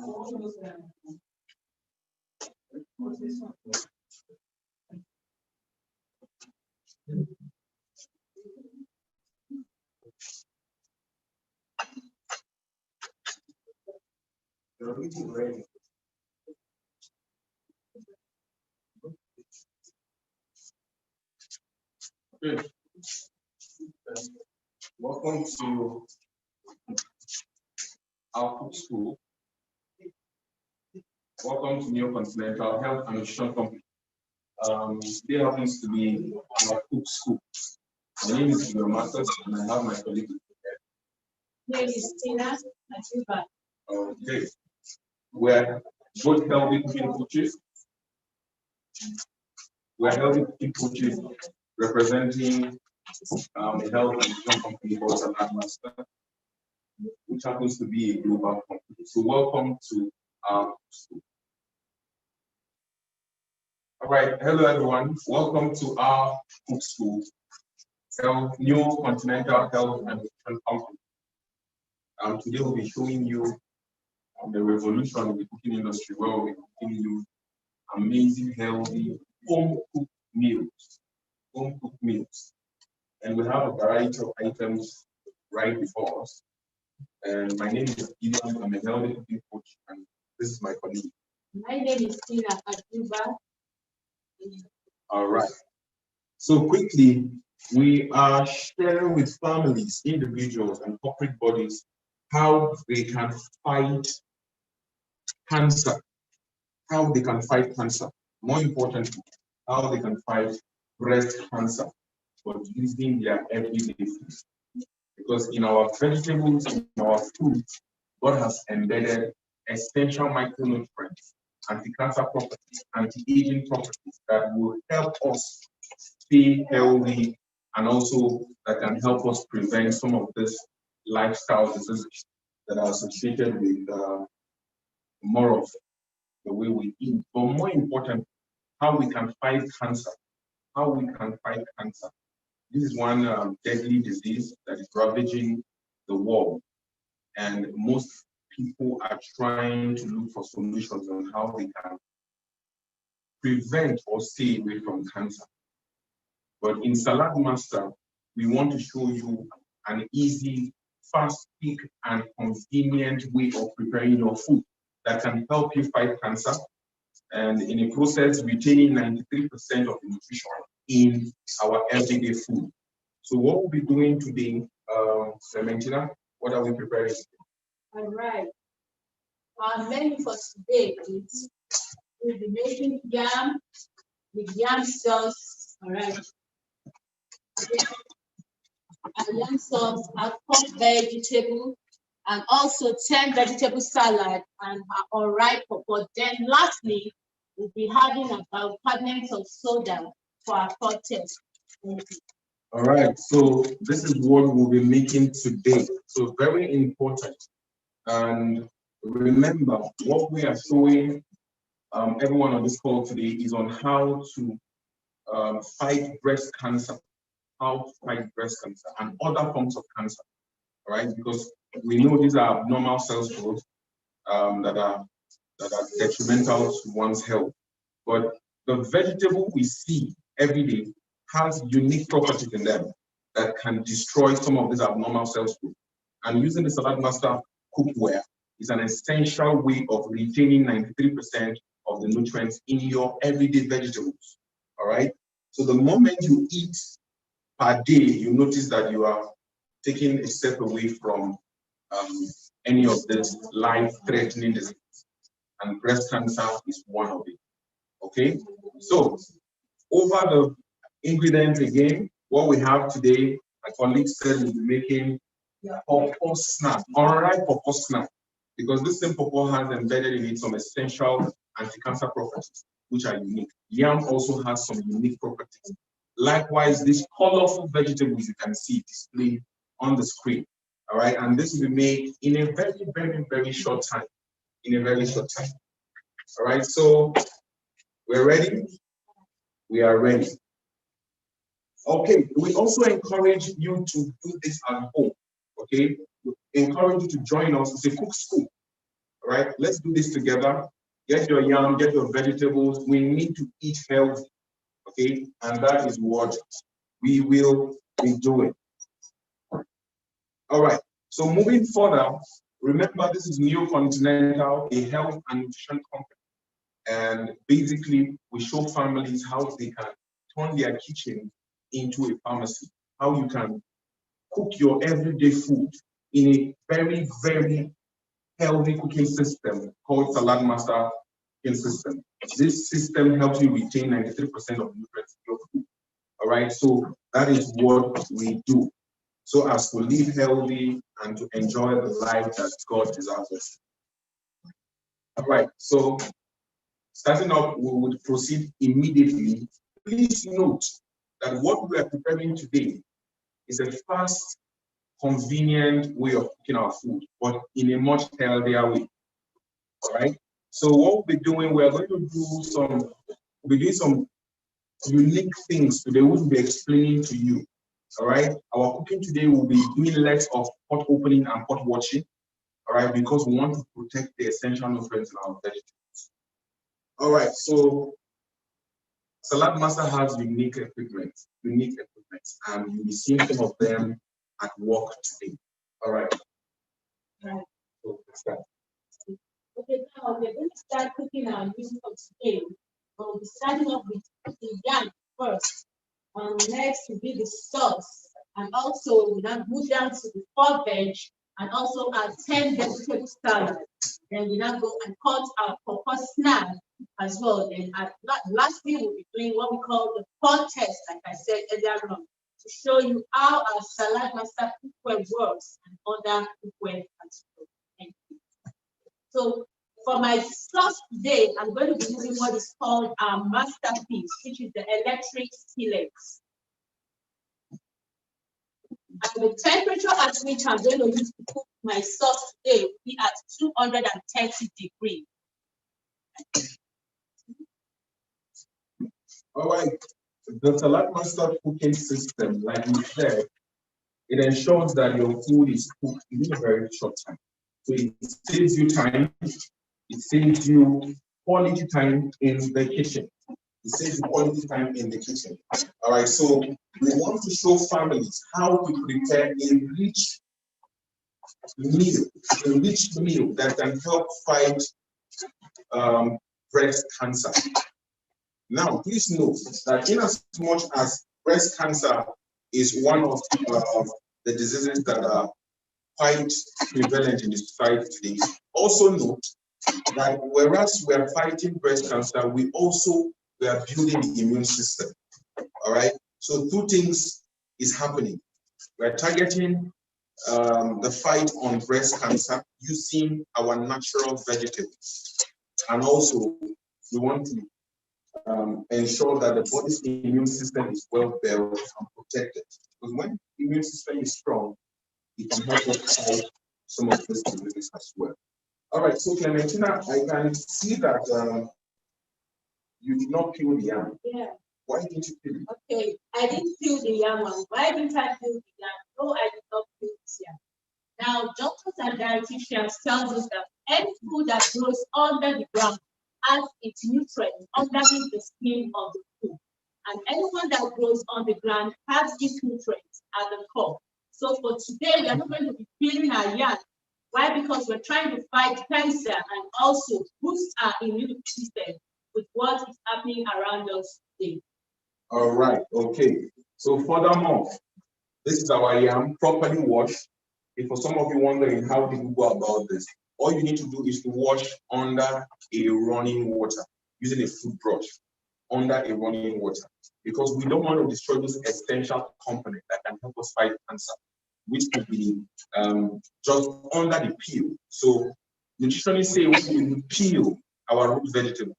Good. Welcome to our cook school. Welcome to New Continental Health and Nutrition Company. Today happens to be our cook school. My name is Masters, and I have my colleague here. My name is Tina Atiba. Okay. We're both healthy cooking coaches. We're healthy cooking coaches representing a health and nutrition company called Salad Master, which happens to be a global company. So welcome to our school. All right, hello everyone. Welcome to our cook school, New Continental Health and Nutrition Company. Today we'll be showing you the revolution of the cooking industry, where we'll be giving you amazing, healthy, home-cooked meals. And we have a variety of items right before us. And my name is Gideon. I'm a healthy cooking coach, and this is my colleague. My name is Tina Atiba. All right. So quickly, we are sharing with families, individuals, and corporate bodies how they can fight cancer. How they can fight cancer. More importantly, how they can fight breast cancer, but using their everyday food. Because in our vegetables, in our food, God has embedded essential micronutrients, anti-cancer properties, anti-aging properties that will help us stay healthy, and also that can help us prevent some of these lifestyle diseases that are associated with more of the way we eat. But more important, how we can fight cancer. How we can fight cancer. This is one deadly disease that is ravaging the world, and most people are trying to look for solutions on how they can prevent or stay away from cancer. But in Salad Master, we want to show you an easy, fast, quick, and convenient way of preparing your food that can help you fight cancer, and in the process, retaining 93% of the nutrition in our everyday food. So what we'll be doing today, Clementina, what are we preparing? All right. Our menu for today is we'll be making yam with yam sauce. All right. And yam sauce, a cooked vegetable, and also 10 vegetable salad and all right. But then lastly, we'll be having about 5 minutes of soda for our cocktail. All right, so this is what we'll be making today. So very important. And remember, what we are showing everyone on this call today is on how to fight breast cancer, how to fight breast cancer and other forms of cancer. All right, because we know these are abnormal cell growth that are detrimental to one's health. But the vegetable we see every day has unique properties in them that can destroy some of these abnormal cell growth. And using the Salad Master cookware is an essential way of retaining 93% of the nutrients in your everyday vegetables. All right. So the moment you eat per day, you notice that you are taking a step away from any of these life-threatening diseases, and breast cancer is one of it. Okay, so over the ingredients again, what we have today, my colleague said we'll be making pawpaw snack, unripe pawpaw snack, because this same pawpaw has embedded in it some essential anti-cancer properties, which are unique. Yam also has some unique properties. Likewise, these colorful vegetables you can see displayed on the screen. All right, and this will be made in a very, very, very short time. In a very short time. All right, so we're ready? We are ready. Okay, we also encourage you to do this at home. Okay, we encourage you to join us. It's a cook school. All All right, let's do this together. Get your yam, get your vegetables. We need to eat healthy, okay? And that is what we will be doing. All right, so moving further, remember this is New Continental, a health and nutrition company. And basically, we show families how they can turn their kitchen into a pharmacy, how you can cook your everyday food in a very, very healthy cooking system called Salad Master cooking system. This system helps you retain 93% of nutrients in your food. All right, so that is what we do, so as to live healthy and to enjoy the life that God deserves us. All right, so starting off, we would proceed immediately. Please note that what we are preparing today is a fast, convenient way of cooking our food, but in a much healthier way. All right. So what we'll be doing, we're going to do some unique things today, which we'll be explaining to you. All right. Our cooking today will be doing less of pot opening and pot watching. All right, because we want to protect the essential nutrients in our vegetables. All right. So Salad Master has unique equipment, and you'll be seeing some of them at work today. All right. Right. So let's start. Okay, now we're going to start cooking our meal for today. We'll be starting off with the yam first. Next will be the sauce. And also we now move down to the 4 veg and also our 10 vegetable salad. Then we now go and cut our purpose snack as well. Then lastly, we'll be doing what we call the pot test, like I said earlier on, to show you how our Salad Master cookware works and other cookware as well. Thank you. So for my sauce today, I'm going to be using what is called our masterpiece, which is the electric skillet. And the temperature at which I'm going to use to cook my sauce today will be at 230 degrees. All right. The Salad Master cooking system, like we said, it ensures that your food is cooked in a very short time. So it saves you time. It saves you quality time in the kitchen. It saves you quality time in the kitchen. All right, so we want to show families how to prepare a rich meal that can help fight breast cancer. Now, please note that in as much as breast cancer is one of the diseases that are quite prevalent in the society today, also note that whereas we are fighting breast cancer, we are building the immune system. All right. So 2 things is happening. We're targeting the fight on breast cancer using our natural vegetables, and also we want to ensure that the body's immune system is well built and protected. Because when the immune system is strong, it can help us fight some of these diseases as well. All right, so Clementina, I can see that you did not peel the yam. Yeah. Why didn't you peel it? Okay, I didn't peel the yam. Why didn't I peel the yam? No, I did not peel this yam. Now, doctors and dietitians tell us that any food that grows under the ground has its nutrients underneath the skin of the food. And anyone that grows on the ground has its nutrients at the core. So for today, we are not going to be peeling our yam. Why? Because we're trying to fight cancer and also boost our immune system with what is happening around us today. All right, okay. So furthermore, this is our yam properly washed. If for some of you wondering how did we go about this, all you need to do is to wash under a running water using a food brush under a running water, because we don't want to destroy those essential components that can help us fight cancer, which could be just under the peel. So nutritionists say when we peel our root vegetables,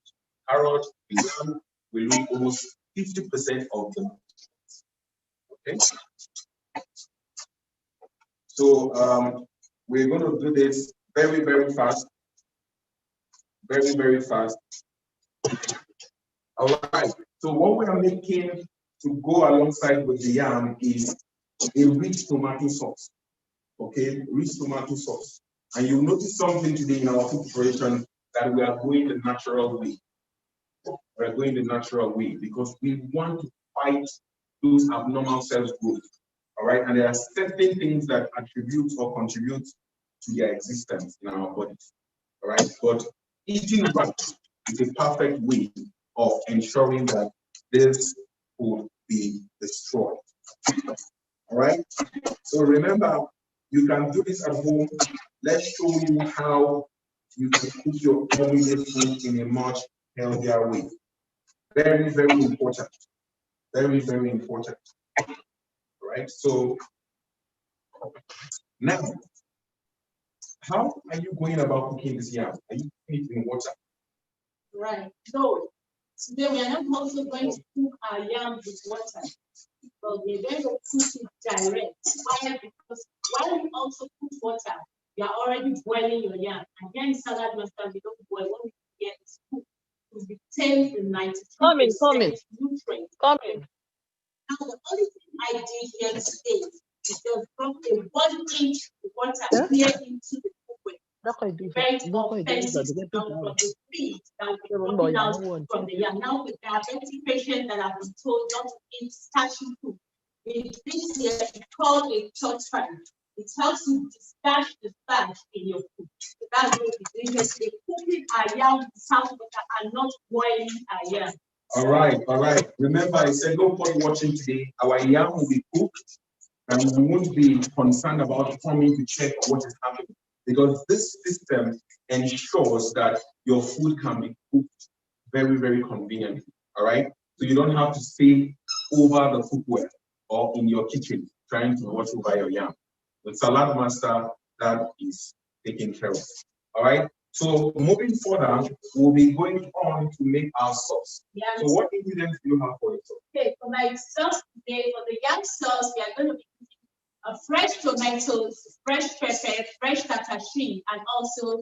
carrot, yam, we lose almost 50% of them. Okay. So we're going to do this very, very fast. Very, very fast. All right. So what we are making to go alongside with the yam is a rich tomato sauce. Okay, rich tomato sauce. And you'll notice something today in our food preparation that we are going the natural way. We're going the natural way because we want to fight those abnormal cells growth. All right, and there are certain things that attribute or contribute to their existence in our bodies. All right, but eating right is a perfect way of ensuring that this will be destroyed. All right, so remember, you can do this at home. Let's show you how you can cook your everyday food in a much healthier way. Very, very important. Very, very important. All right, so now, how are you going about cooking this yam? Are you cooking it in water? Right. No. Today we are not also going to cook our yam with water, but we're going to cook it direct. Why? Because while you also cook water, you are already boiling your yam. And here in salad master, we don't boil. What we get is cook to retain the 93% nutrients. Now, the only thing I did here today is just drop a 1 inch water here into the cookware. Prevent offensive smell from the feed that will be coming out from the yam. Now, with diabetic patients that have been told not to eat starchy food, with this here, it's called a chotran. It helps you discharge the starch in your food. So that's what we're doing yesterday. Cooking our yam with salt water and not boiling our yam. All right, all right. Remember, I said nobody watching today, our yam will be cooked and we won't be concerned about coming to check what is happening because this system ensures that your food can be cooked very, very conveniently. All right, so you don't have to stay over the cookware or in your kitchen trying to watch over your yam. The salad master that is taken care of. All right. So moving further, we'll be going on to make our sauce. Yes. So what ingredients do you have for it? Okay, for my sauce today, for the yam sauce, we are going to be using fresh tomatoes, fresh pepper, fresh tatashi, and also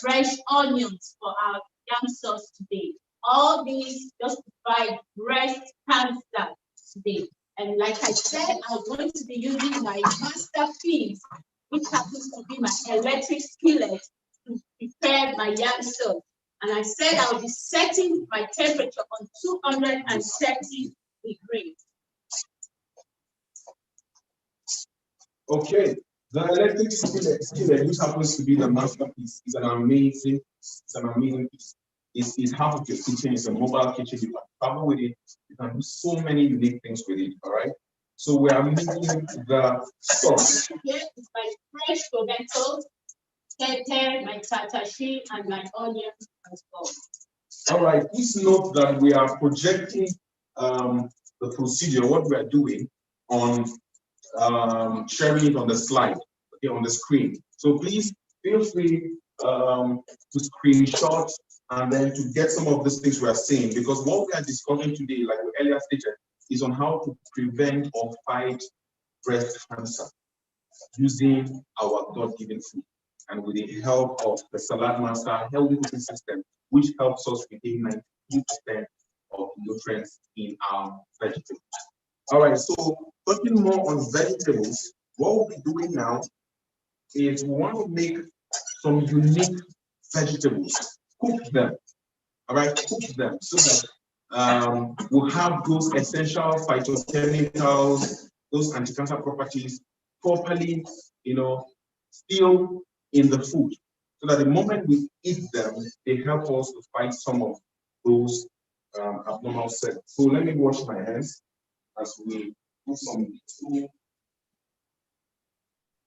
fresh onions for our yam sauce today. All these just provide breast cancer today. And like I said, I'm going to be using my masterpiece, which happens to be my electric skillet, to prepare my yam sauce. And I said I'll be setting my temperature on 230 degrees. Okay, the electric skillet, which happens to be the masterpiece, is an amazing piece. It's half of your kitchen. It's a mobile kitchen. You can travel with it. You can do so many unique things with it. All right. So we are making the sauce. Here is my fresh tomatoes, pepper, my tatashi, and my onions as well. All right. Please note that we are projecting the procedure, what we are doing, on sharing it on the slide, okay, on the screen. So please feel free to screenshot and then to get some of these things we are saying, because what we are discussing today, like we earlier stated, is on how to prevent or fight breast cancer using our God-given food and with the help of the Salad Master healthy cooking system, which helps us retain 92% of nutrients in our vegetables. All right, so talking more on vegetables, what we'll be doing now is we want to make some unique vegetables, cook them. All right, cook them so that we'll have those essential phytochemicals, those anti-cancer properties properly, still in the food, so that the moment we eat them, they help us to fight some of those abnormal cells. So let me wash my hands as we do some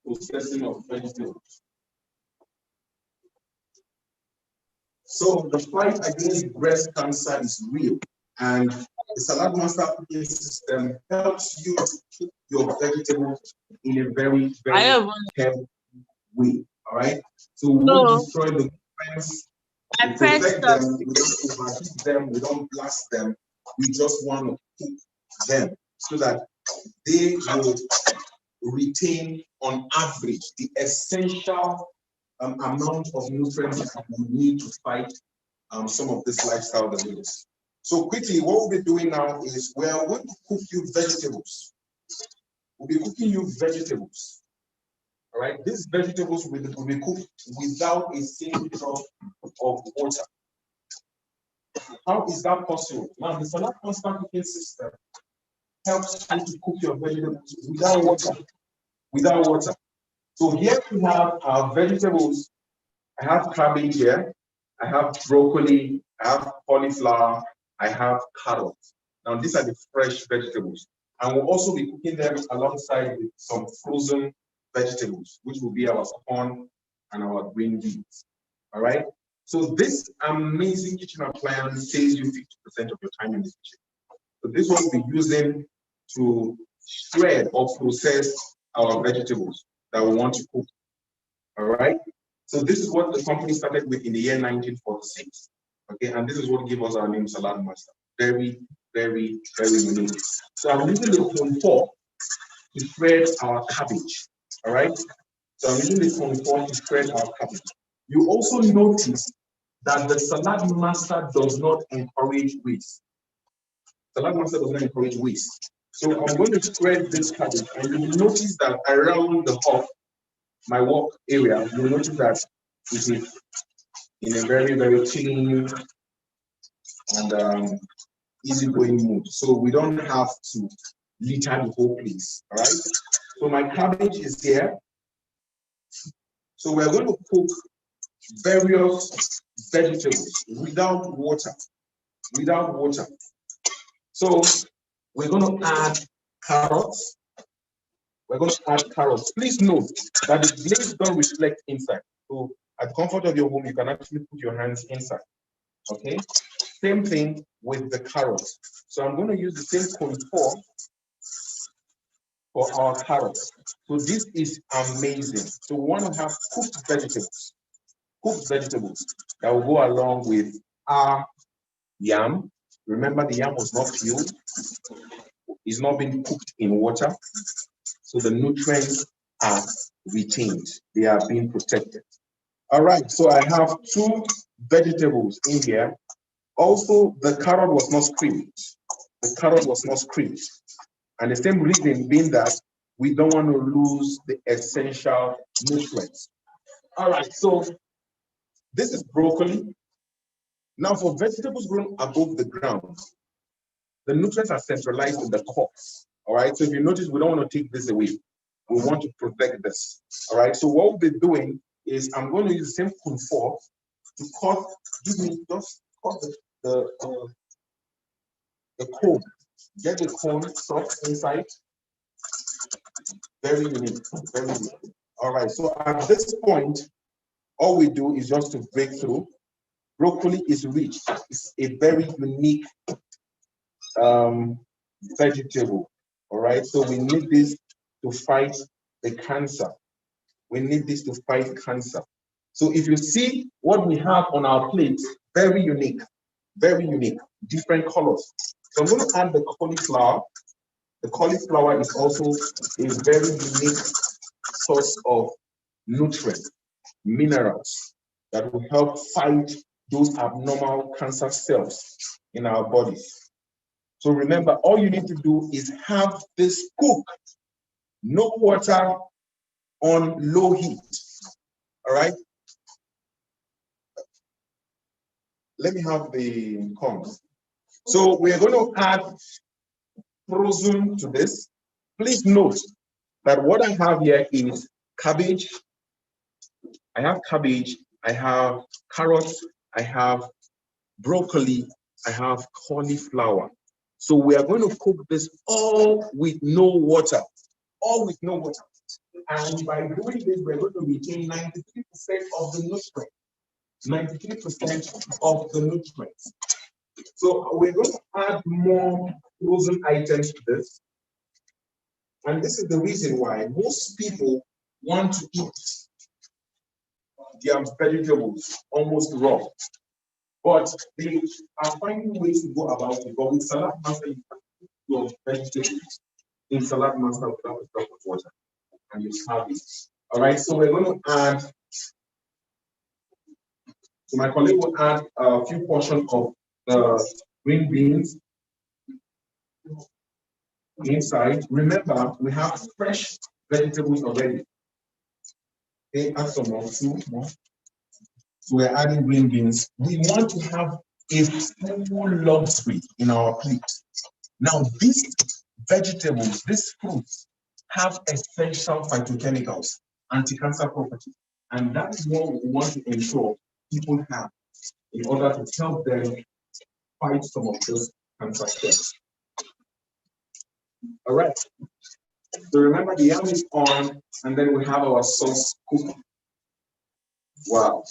processing of vegetables. So the fight against breast cancer is real, and the Salad Master cooking system helps you to cook your vegetables in a very, very healthy way. All right. So we won't destroy the nutrients. We protect them. We don't overheat them. We don't blast them. We just want to cook them so that they will retain, on average, the essential amount of nutrients that we need to fight some of this lifestyle diseases. So quickly, what we'll be doing now is we are going to cook you vegetables. We'll be cooking you vegetables. All right, these vegetables will be cooked without a single drop of water. How is that possible? Now, the salad constant cooking system helps you to cook your vegetables without water. Without water. So here we have our vegetables. I have cabbage here. I have broccoli. I have cauliflower. I have carrots. Now, these are the fresh vegetables. And we'll also be cooking them alongside with some frozen vegetables, which will be our corn and our green beans. All right? So this amazing kitchen appliance saves you 50% of your time in the kitchen. So this one we'll be using to shred or process our vegetables that we want to cook. All right? So this is what the company started with in the year 1946. Okay, and this is what gave us our name, Salad Master. Very, very, very unique. So I'm using the cone fork to shred our cabbage. All right? So I'm using the cone fork to shred our cabbage. You also notice that the Salad Master does not encourage waste. Salad Master does not encourage waste. So I'm going to shred this cabbage, and you will notice that around the hub, my work area, you will notice that it is in a very, very clean and easygoing mood. So we don't have to litter the whole place. All right. So my cabbage is here. So we're going to cook various vegetables without water. Without water. So we're going to add carrots. We're going to add carrots. Please note that the blades don't reflect inside. So at the comfort of your home, you can actually put your hands inside. Okay? Same thing with the carrots. So I'm going to use the same cone fork for our carrots. So this is amazing. So we want to have cooked vegetables that will go along with our yam. Remember, the yam was not peeled. It's not been cooked in water. So the nutrients are retained. They are being protected. All right, so I have two vegetables in here. Also, the carrot was not screened. The carrot was not screened. And the same reason being that we don't want to lose the essential nutrients. All right, so this is broccoli. Now for vegetables grown above the ground, the nutrients are centralized in the cores. All right, so if you notice, we don't want to take this away. We want to protect this. All right, so what we'll be doing is I'm going to use the same spoon fork to cut, just cut the cone. Get the cone soft inside. Very unique, very unique. All right, so at this point, all we do is just to break through. Broccoli is rich. It's a very unique vegetable. All right, so we need this to fight the cancer. We need this to fight cancer. So if you see what we have on our plate, very unique, different colors. So I'm going to add the cauliflower. The cauliflower is also a very unique source of nutrients, minerals that will help fight those abnormal cancer cells in our bodies. So remember, all you need to do is have this cooked, no water, on low heat. All right. Let me have the corns. So we are going to add frozen to this. Please note that what I have here is cabbage. I have cabbage. I have carrots. I have broccoli. I have cauliflower. So we are going to cook this all with no water. All with no water. And by doing this, we're going to retain 93% of the nutrients. 93% of the nutrients. So we're going to add more frozen items to this. And this is the reason why most people want to eat their vegetables almost raw. But they are finding ways to go about it. But with Salad Master, you can cook your vegetables in Salad Master without a drop of water. And you have it. All right, so we're going to add, so my colleague will add a few portions of the green beans inside. Remember, we have fresh vegetables already. Okay, add some more, 2 more. So we're adding green beans. We want to have a full luxury in our plate. Now, these vegetables, these fruits, have essential phytochemicals, anti-cancer properties, and that is what we want to ensure people have in order to help them fight some of those cancer cells. All right. So remember, the yam is on, and then we have our sauce cooking. Wow.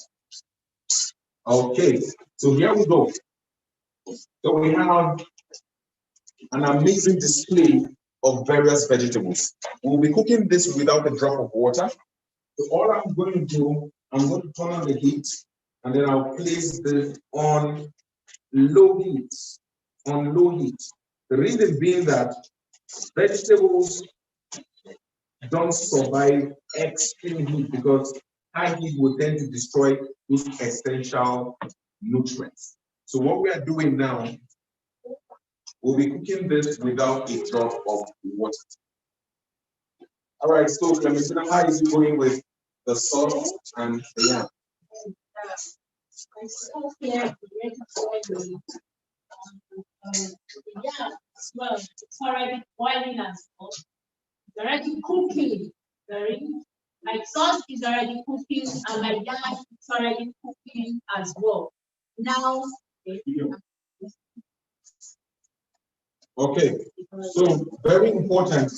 Okay. So here we go. So we have an amazing display of various vegetables. We'll be cooking this without a drop of water. So all I'm going to do, I'm going to turn on the heat, and then I'll place this on low heat. On low heat. The reason being that vegetables don't survive extreme heat because high heat will tend to destroy those essential nutrients. So what we are doing now, we'll be cooking this without a drop of water. All right, so Clementina, how is it going with the sauce and the yam? My sauce here is ready to boil. Yeah, as well. It's already boiling as well. It's already cooking. My sauce is already cooking, and my yam is already cooking as well. Now, okay, so very important.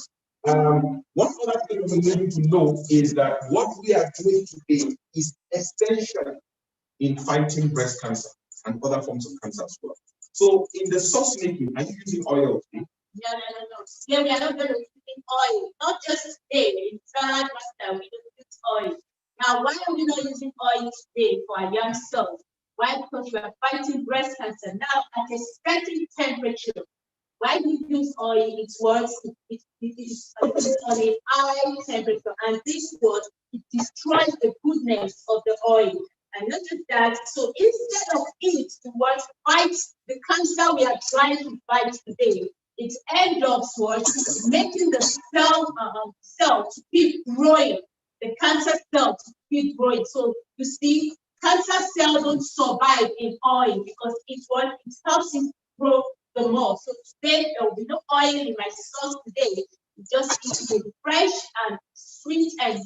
One other thing we need to know is that what we are doing today is essential in fighting breast cancer and other forms of cancer as well. So in the sauce making, are you using oil? no. Yeah, we are not going to use oil. Not just today. In salad pasta, we don't use oil. Now, why are we not using oil today for our young cells? Why? Because we are fighting breast cancer now at a certain temperature. Why we use oil? It's what it is on a high temperature, and this what it destroys the goodness of the oil. And not just that, so instead of it to what fights the cancer we are trying to fight today, it ends up what making the cell to keep growing, the cancer cell to keep growing. So you see, cancer cells don't survive in oil because it helps it grow the more. So today there will be no oil in my sauce today. Just eat a fresh and sweet and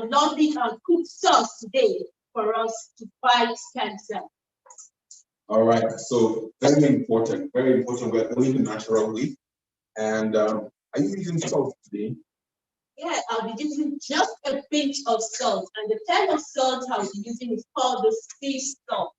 lovely and cooked sauce today for us to fight cancer. All right, so very important, very important. We're doing the natural way. And are you using salt today? Yeah, I'll be using just a pinch of salt. And the type of salt I'll be using is called the sea salt.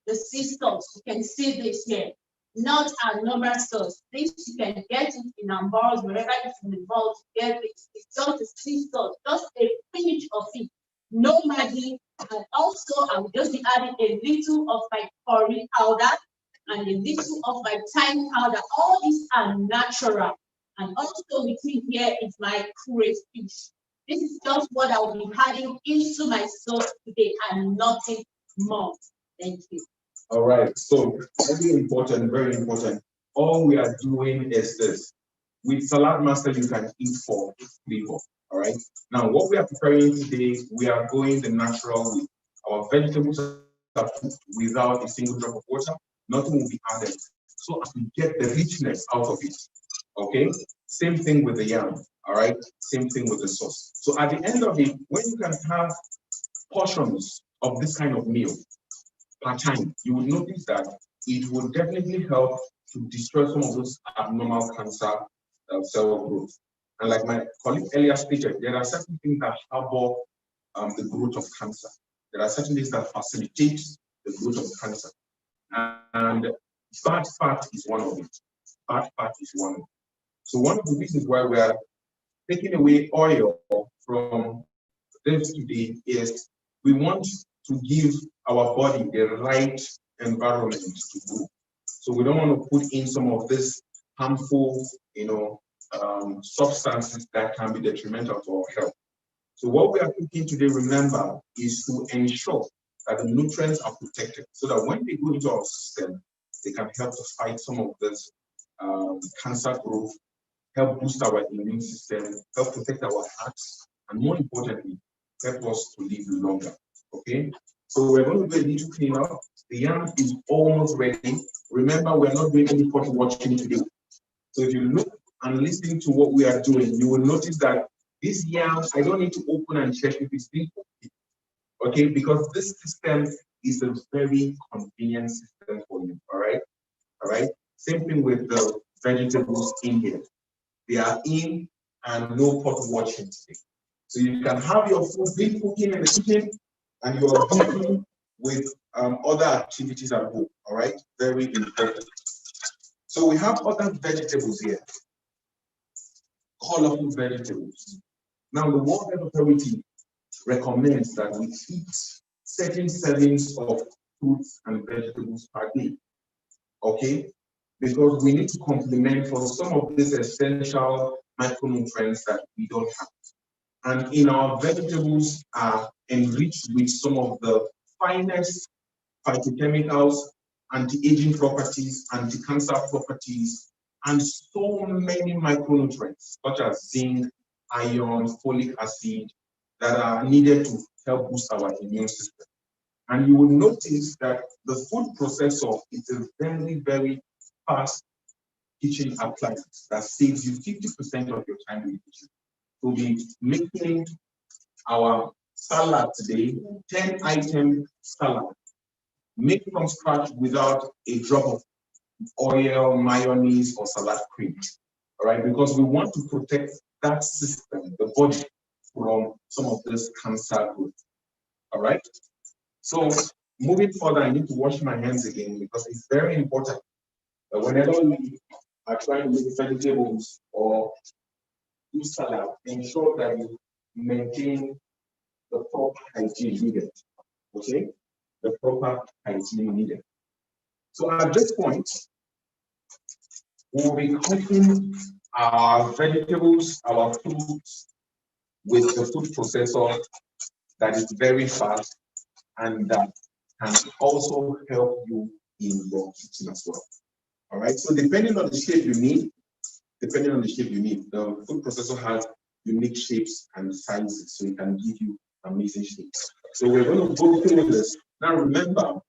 The sea salt, you can see this here. Not our normal salt. This you can get it in our malls, wherever it's in the mall to get it. It's just a sea salt, just a pinch of it. No Maggi. And also, I'll just be adding a little of my curry powder and a little of my thyme powder. All these are natural. And also with me here is my crayfish. This is just what I will be adding into my sauce today and nothing more. Thank you. All right, so very important, very important. All we are doing is this. With Salad Master, you can eat for flavor. All right. Now, what we are preparing today, we are going the natural way. Our vegetables are cooked without a single drop of water. Nothing will be added. So as we get the richness out of it. Okay. Same thing with the yam. All right. Same thing with the sauce. So at the end of it, when you can have portions of this kind of meal per time, you will notice that it will definitely help to destroy some of those abnormal cancer cell growth. And like my colleague earlier stated, there are certain things that harbor the growth of cancer. There are certain things that facilitate the growth of cancer. And bad fat is one of it. Bad fat is one of it. So one of the reasons why we are taking away oil from this today is we want to give our body the right environment to grow. So we don't want to put in some of this harmful, substances that can be detrimental to our health. So what we are cooking today, remember, is to ensure that the nutrients are protected so that when they go into our system, they can help to fight some of this cancer growth, help boost our immune system, help protect our hearts, and more importantly, help us to live longer. Okay, so we're going to do a little cleanup. The yam is almost ready. Remember, we're not doing any pot watching today. So if you look and listen to what we are doing, you will notice that this yam, I don't need to open and check if it's been cooked. Okay, because this system is a very convenient system for you. All right. Same thing with the vegetables in here. They are in and no pot watching today. So you can have your food being cooking in the kitchen and you are cooking with other activities at home. All right, very important. So we have other vegetables here, colorful vegetables. Now the World Health Authority recommends that we eat certain servings of fruits and vegetables per day. Okay, because we need to complement for some of these essential micronutrients that we don't have. And in our vegetables are enriched with some of the finest phytochemicals, anti-aging properties, anti-cancer properties, and so many micronutrients such as zinc, iron, folic acid that are needed to help boost our immune system. And you will notice that the food processor is a very, very fast kitchen appliance that saves you 50% of your time in the kitchen. We'll be making our salad today, 10-item salad, made from scratch without a drop of oil, mayonnaise, or salad cream. All right, because we want to protect that system, the body, from some of this cancer growth. All right. So moving further, I need to wash my hands again because it's very important that whenever we are trying to make vegetables or do salad, ensure that you maintain the proper hygiene needed. Okay, the proper hygiene needed. So at this point, we'll be cooking our vegetables, our fruits with the food processor that is very fast and that can also help you in your kitchen as well. All right. So depending on the shape you need, the food processor has unique shapes and sizes, so it can give you amazing shapes. So we're going to go through this. Now remember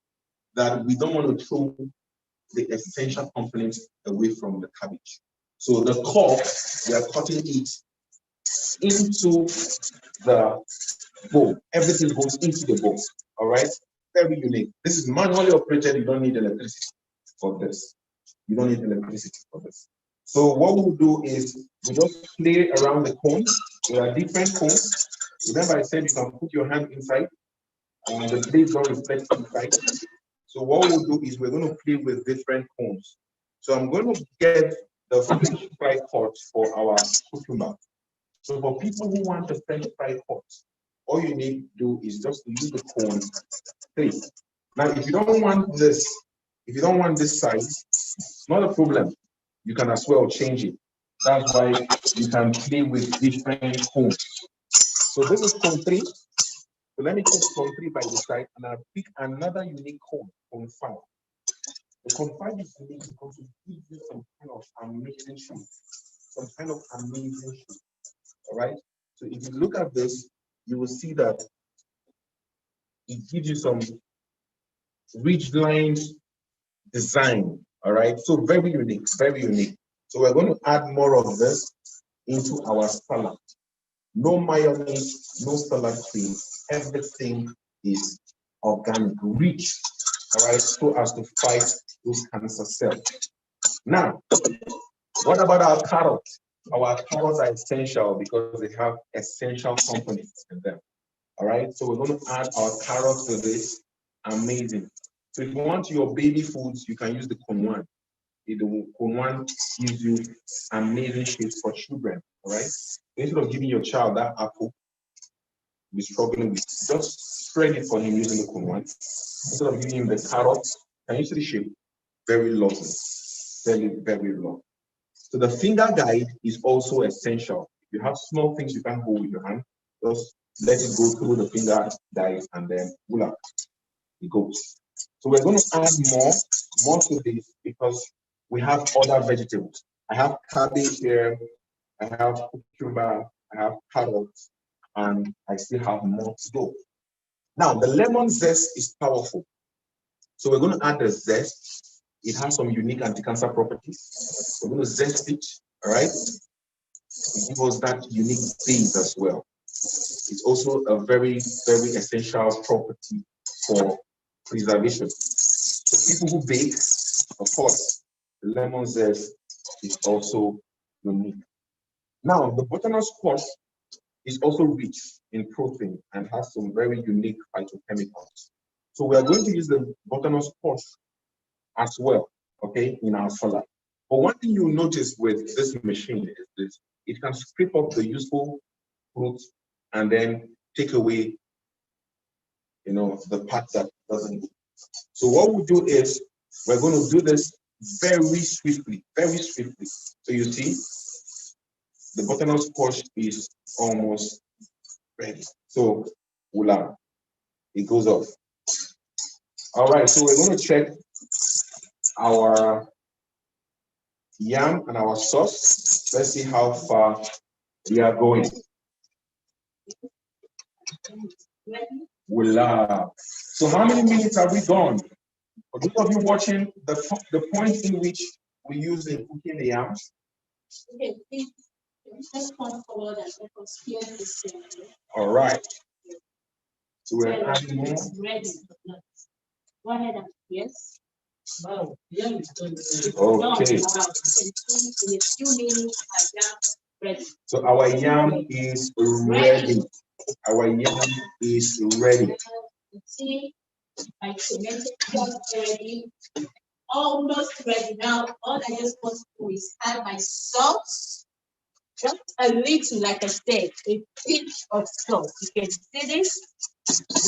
that we don't want to throw the essential components away from the cabbage. So the core, we are cutting it into the bowl. Everything goes into the bowl. All right. Very unique. This is manually operated. You don't need electricity for this. You don't need electricity for this. So what we'll do is we just play around the cones. There are different cones. Remember I said you can put your hand inside and the blades don't reflect inside. So what we'll do is we're going to play with different cones. So I'm going to get the French fry cut for our cucumber. So for people who want the French fry cut, all you need to do is just use the cone 3. Now, if you don't want this size, it's not a problem. You can as well change it. That's why you can play with different cones. So this is cone 3. So let me put cone 3 by the side and I'll pick another unique cone 5. The cone 5 is unique because it gives you some kind of amazing shape. All right. So if you look at this, you will see that it gives you some ridge lines design. All right. So very unique, very unique. So we're going to add more of this into our salad. No mayonnaise, no salad cream. Everything is organic, rich, all right, so as to fight those cancer cells. Now, what about our carrots? Our carrots are essential because they have essential components in them. All right, so we're going to add our carrots to this. Amazing. So if you want your baby foods, you can use the cone 1. The cone 1 gives you amazing shapes for children. All right, instead of giving your child that apple, be struggling with, just spread it for him using the cone 1. Instead of giving him the carrots, can you see the shape? Very lovely, very, very lovely. So the finger guide is also essential. If you have small things you can hold with your hand, just let it go through the finger guide and then voila, it goes. So we're going to add more to this because we have other vegetables. I have cabbage here, I have cucumber, I have carrots, and I still have more to go. Now, the lemon zest is powerful. So we're going to add the zest. It has some unique anti-cancer properties. We're going to zest it, all right? It gives us that unique base as well. It's also a very, very essential property for preservation. So people who bake, of course, the lemon zest is also unique. Now, the butternut squash is also rich in protein and has some very unique phytochemicals. So we are going to use the butternut squash as well, okay, in our salad. But one thing you'll notice with this machine is this: it can strip off the useful fruit and then take away, the part that doesn't. So what we'll do is we're going to do this very swiftly, very swiftly. So you see, the butternut squash is almost ready. So voila, it goes off. All right, so we're going to check our yam and our sauce. Let's see how far we are going. Voila. So how many minutes have we gone? For those of you watching, the point in which we use in cooking the yams. Okay, please, just come forward and let us hear this. All right. So we're adding more. Ready. Go ahead and yes. Wow, yeah, it's done. Okay. In a few minutes, our yam ready. So our yam is ready. Our yam is ready. You see, my tomato is ready. Almost ready now. All I just want to do is add my salt. Just a little, like I said, a pinch of salt. You can see this.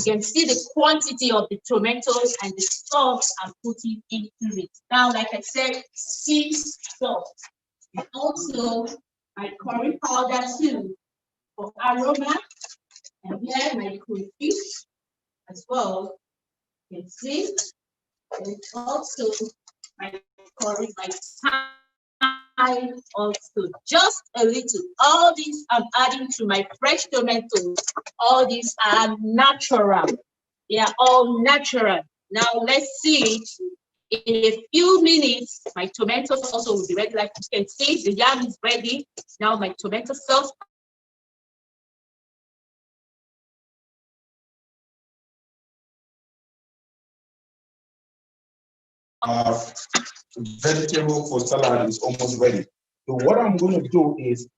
You can see the quantity of the tomatoes and the salt I'm putting into it. Now, like I said, sea salt. And also my curry powder too for aroma. And here my crayfish as well. You can see. And also my curry, my thyme also. Just a little. All these I'm adding to my fresh tomatoes. All these are natural. They are all natural. Now let's see. In a few minutes, my tomatoes also will be ready. Like you can see, the yam is ready. Now my tomato sauce. Vegetable for salad is almost ready. So what I'm going to do is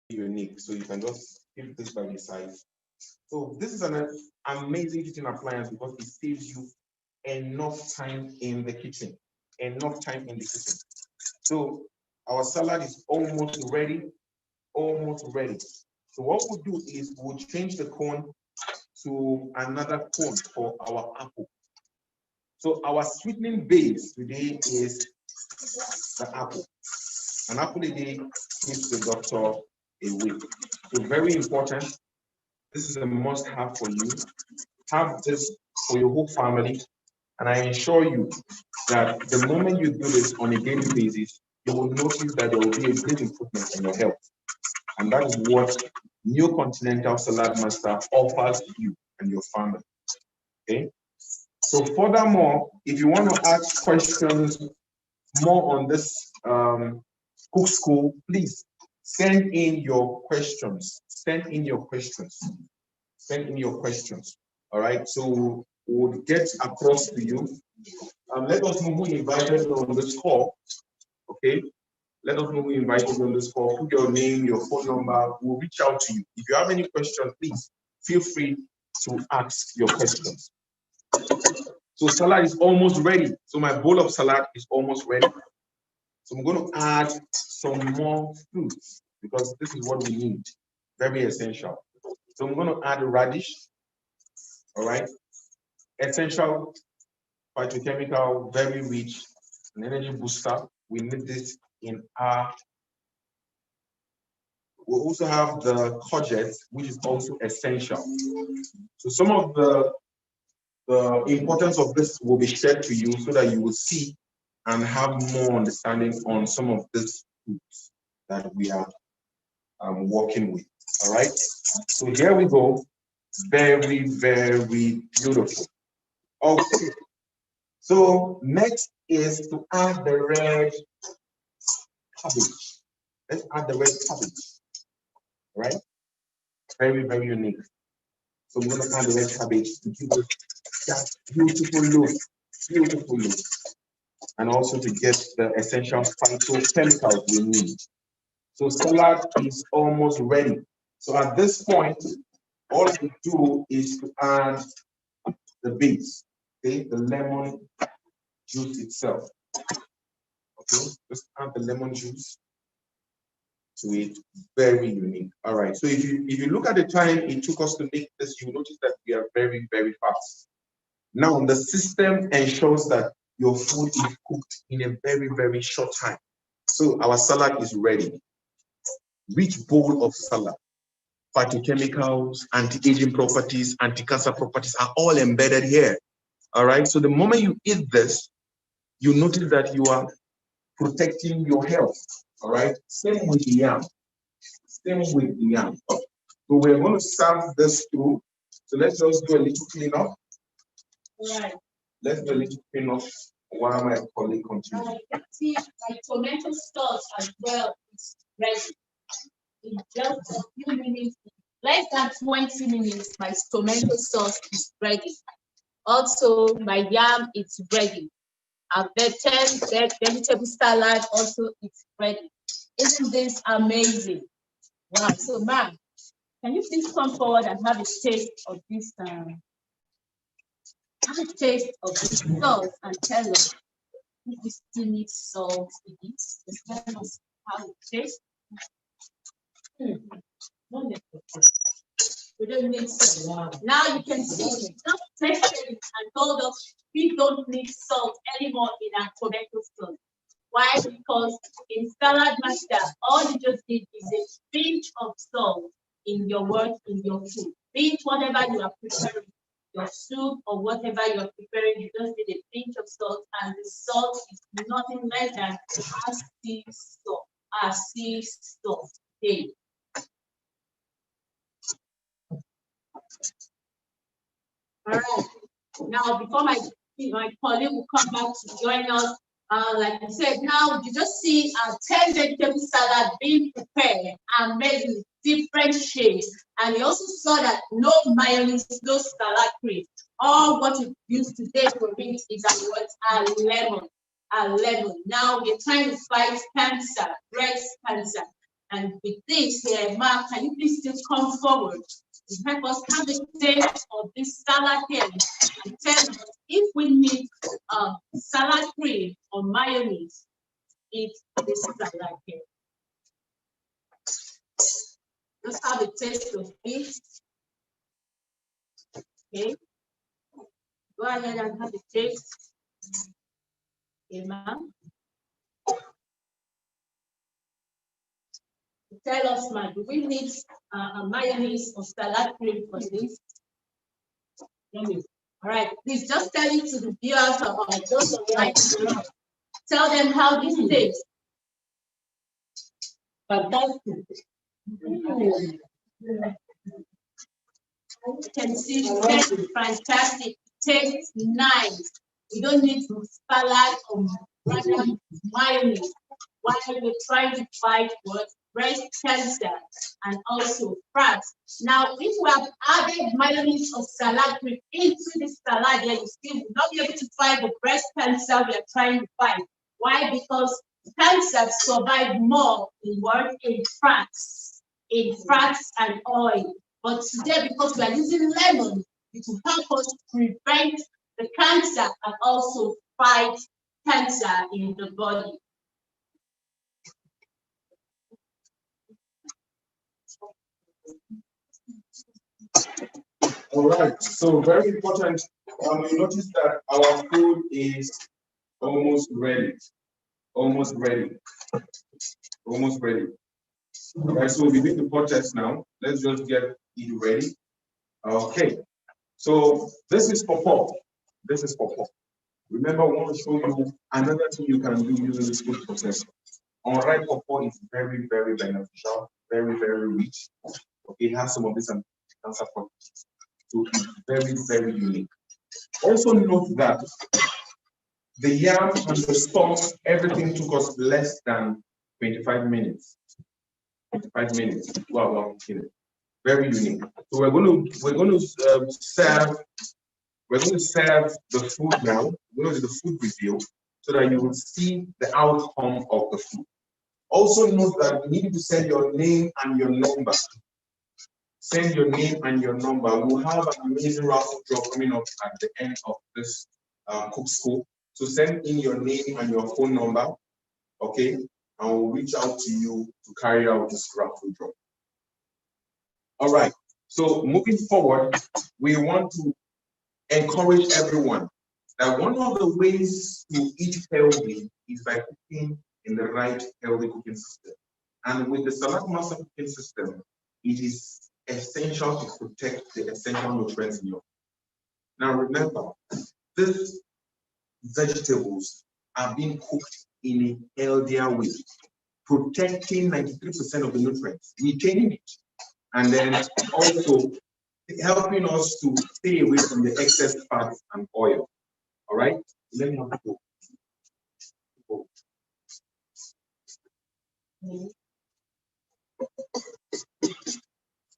unique. So you can just keep this by the side. So this is an amazing kitchen appliance because it saves you enough time in the kitchen. Enough time in the kitchen. So our salad is almost ready. Almost ready. So what we'll do is we'll change the cone to another cone for our apple. So our sweetening base today is the apple. An apple a day keeps the doctor away. So very important. This is a must-have for you. Have this for your whole family. And I assure you that the moment you do this on a daily basis, you will notice that there will be a great improvement in your health. And that is what New Continental Salad Master offers you and your family. Okay? So furthermore, if you want to ask questions more on this Cook School, please send in your questions. Send in your questions. Send in your questions. All right. So we'll get across to you. Let us know who invited on this call. Okay. Let us know who invited on this call. Put your name, your phone number. We'll reach out to you. If you have any questions, please feel free to ask your questions. So salad is almost ready. So my bowl of salad is almost ready. So I'm going to add some more fruits because this is what we need. Very essential. So I'm going to add a radish. All right. Essential phytochemical, very rich, an energy booster. We need this in our. We also have the courgette, which is also essential. So some of the importance of this will be shared to you so that you will see and have more understanding on some of these foods that we are working with. All right. So here we go. Very, very beautiful. Okay. So next is to add the red cabbage. Let's add the red cabbage. Right? Very, very unique. So I'm going to add the red cabbage to give us that beautiful look. Beautiful look. And also to get the essential phytochemicals we need. So salad is almost ready. So at this point, all we do is to add the base, okay, the lemon juice itself. Okay, just add the lemon juice to it. Very unique. All right. So if you look at the time it took us to make this, you notice that we are very, very fast. Now the system ensures that your food is cooked in a very, very short time. So our salad is ready. Rich bowl of salad. Phytochemicals, anti-aging properties, anti-cancer properties are all embedded here. All right. So the moment you eat this, you notice that you are protecting your health. All right. Same with the yam. Same with the yam. So we're going to serve this through. So let's just do a little cleanup. Right. Let's do a little cleanup while my colleague continues. I can see my tomato sauce as well is ready. In just a few minutes, less than 20 minutes, my tomato sauce is ready. Also, my yam is ready. I've vetted vegetable salad also is ready. Isn't this amazing? Wow. So, ma'am, can you please come forward and have a taste of this? Have a taste of this sauce and tell us if you still need salt in it. Just tell us how it tastes. Wonderful. We don't need salt. Now you can see we just tasted it and told us we don't need salt anymore in our tomato sauce. Why? Because in salad master, all you just need is a pinch of salt in your work, in your food. Pinch whatever you are preparing, your soup or whatever you are preparing, you just need a pinch of salt, and the salt is nothing less than sea salt. Sea salt. Okay. All right. Now, before my colleague will come back to join us, like I said, now you just see 10 vegetable salad being prepared and made in different shapes. And you also saw that no mayonnaise, no salad cream. All what you use today for it is a lemon. A lemon. Now we're trying to fight cancer, breast cancer. And with this here, Mark, can you please still come forward to help us have a taste of this salad here and tell us if we need salad cream or mayonnaise, it's this salad here. Let's have a taste of it. Okay. Go ahead and have a taste. Okay, ma'am. Tell us, ma'am, do we need a mayonnaise or salad cream for this? All right, please just tell it to the viewers or those online. Tell them how this tastes. Fantastic. You can see it tastes fantastic. It tastes nice. We don't need salad or mayonnaise while we're trying to fight what? Breast cancer and also fat. Now, if we have added mayonnaise or salad cream into this salad, then you still will not be able to fight the breast cancer we are trying to fight. Why? Because cancer survive more in what? In fats and oil. But today, because we are using lemon, it will help us prevent the cancer and also fight cancer in the body. All right, so very important. You notice that our food is almost ready. Almost ready. Almost ready. All right, so we did the process now. Let's just get it ready. Okay, so this is pawpaw. This is pawpaw. Remember, I want to show you another thing you can do using this food processor. Unripe pawpaw is very, very beneficial, very, very rich. Okay, it has some of these cancer properties. So it's very, very unique. Also note that the yam and the stalks, everything took us less than 25 minutes. 25 minutes. Wow, very unique. So we're going to serve the food now. We're going to do the food review so that you will see the outcome of the food. Also note that you need to send your name and your number. Send your name and your number. We'll have an amazing raffle draw coming up at the end of this cook school. So send in your name and your phone number, okay? And we'll reach out to you to carry out this raffle draw. All right. So moving forward, we want to encourage everyone that one of the ways to eat healthy is by cooking in the right healthy cooking system. And with the Salad Master cooking system, it is essential to protect the essential nutrients in your food. Now remember, these vegetables are being cooked in a healthier way, protecting 93% of the nutrients, retaining it, and then also helping us to stay away from the excess fat and oil. All right? Let me have a go.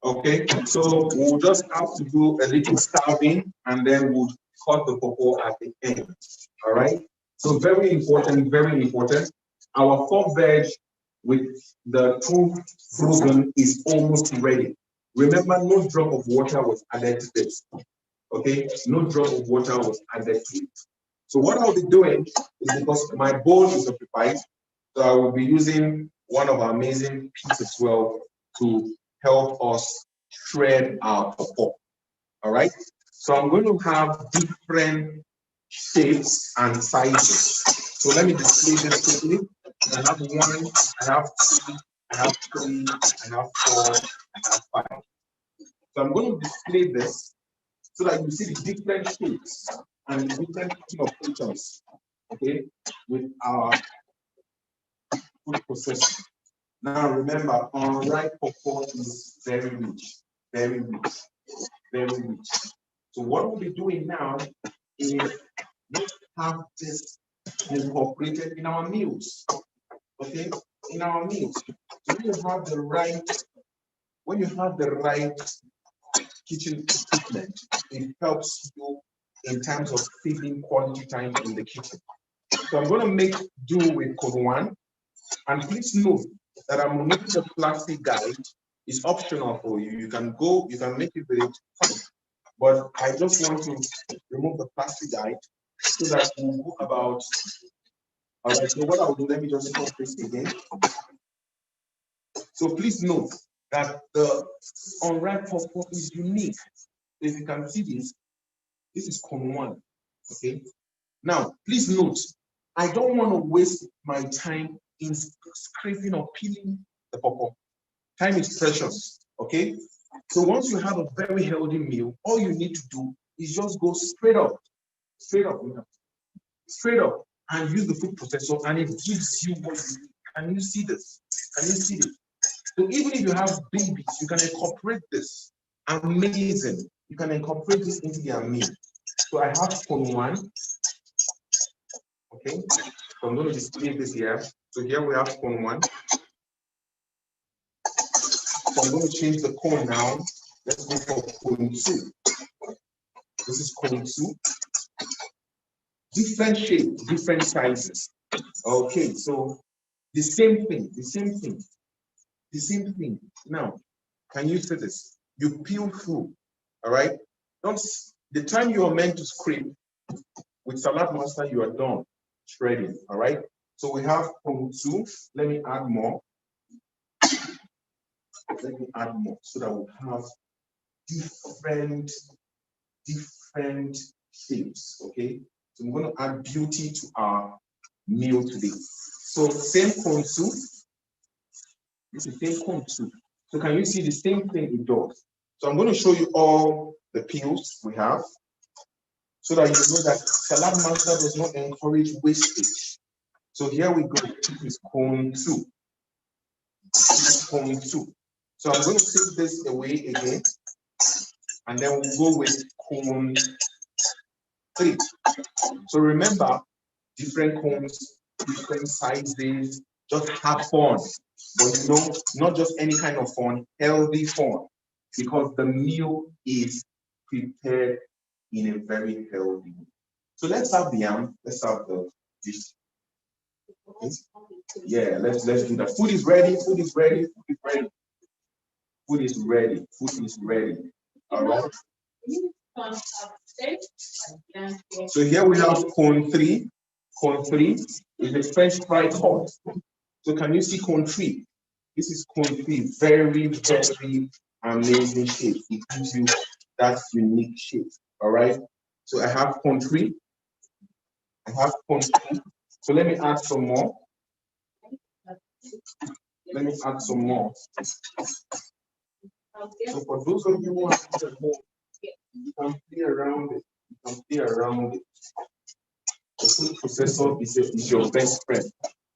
Okay, so we'll just have to do a little starving and then we'll cut the pawpaw at the end. All right? So very important, very important. Our pork veg with the two frozen is almost ready. Remember, no drop of water was added to this. Okay, no drop of water was added to it. So what I'll be doing is, because my bowl is occupied, so I will be using one of our amazing peas as well to help us shred our pawpaw. All right. So I'm going to have different shapes and sizes. So let me display this quickly. I have 1, I have 2, I have 3, I have 4, I have 5. So I'm going to display this so that you see the different shapes and the different operations, okay, with our food processing. Now remember, unripe pawpaw is very rich, very rich, very rich. So what we'll be doing now is let's have this incorporated in our meals, okay, in our meals. So when you have the right kitchen equipment, it helps you in terms of saving quality time in the kitchen. So I'm going to make do with code 1. And please note that I'm making a plastic guide. It's optional for you. You can make it with it. But I just want to remove the plastic guide so that we'll go about. All right, so what I'll do, let me just stop this again. So please note that the unripe pawpaw is unique. If you can see this is cone 1, okay? Now, please note, I don't want to waste my time in scraping or peeling the pawpaw. Time is precious, okay? So once you have a very healthy meal, all you need to do is just go straight up, and use the food processor, and it gives you what you need. Can you see this? Can you see this? So even if you have babies, you can incorporate this. Amazing. You can incorporate this into their meal. So I have cone 1. Okay, so I'm going to display this here. So here we have cone 1. So I'm going to change the cone now. Let's go for cone 2. This is cone 2. Different shape, different sizes. Okay, so the same thing. Now, can you see this? you peel through. All right. Don't the time you are meant to scrape with Salad Master, you are done shredding. All right. So we have 0.2. Let me add more. Let me add more so that we have different shapes. Okay. So I'm going to add beauty to our meal today. So same 0.2. This is same 0.2. So can you see the same thing it does? So I'm going to show you all the peels we have so that you know that Salad Master does not encourage wastage. So here we go. This is cone 2. Cone 2. So I'm going to take this away again, and then we'll go with cone 3. So remember, different cones, different sizes, just have fun. But you know, not just any kind of fun, healthy fun, because the meal is prepared in a very healthy way. So let's have the yam, let's have the dish. Okay? Yeah, let's do that. Food is ready, food is ready, food is ready. Food is ready, food is ready. All right. So here we have cone 3. Cone 3 is a French fry cut. So can you see cone 3? This is cone 3, very, very amazing shape. It gives you that unique shape. All right. So I have cone 3. I have cone 2. So let me add some more. Let me add some more. So for those of you who are at home, you can play around it. You can play around it. The food processor is your best friend.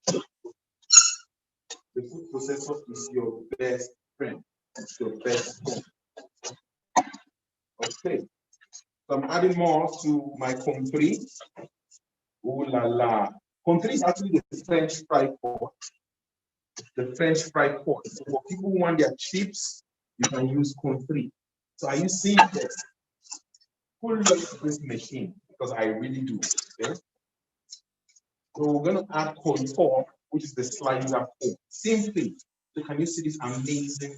The food processor is your best friend. It's your best friend. Okay. So I'm adding more to my cone 3. Ooh la la. Cone 3 is actually the French fry pot. The French fry pot. So for people who want their chips, you can use cone 3. So are you seeing this? Who loves this machine? Because I really do. Okay? So we're going to add cone 4, which is the slicer cone. Same thing. So can you see this amazing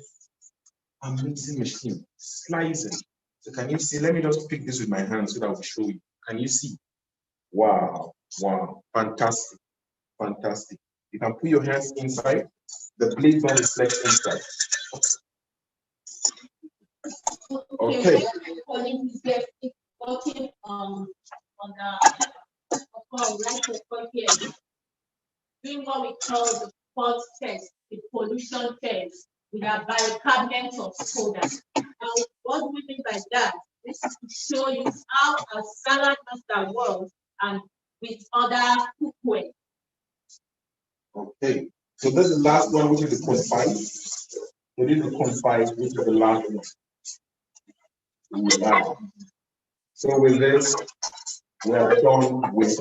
machine? Slicing. So can you see? Let me just pick this with my hand so that I will show you. Can you see? Wow. Wow. Fantastic. Fantastic. You can put your hands inside. The blade don't reflect inside. Okay. Working on the right here, doing what we call the pot test, the pollution test with our bicarbonate of soda. Now, what do we mean by that? This is to show you how a salad master works and with other cookware. Okay. So this is the last one, which is the confide. So this is the confide, which is the last one. Wow. So with this, we are done with.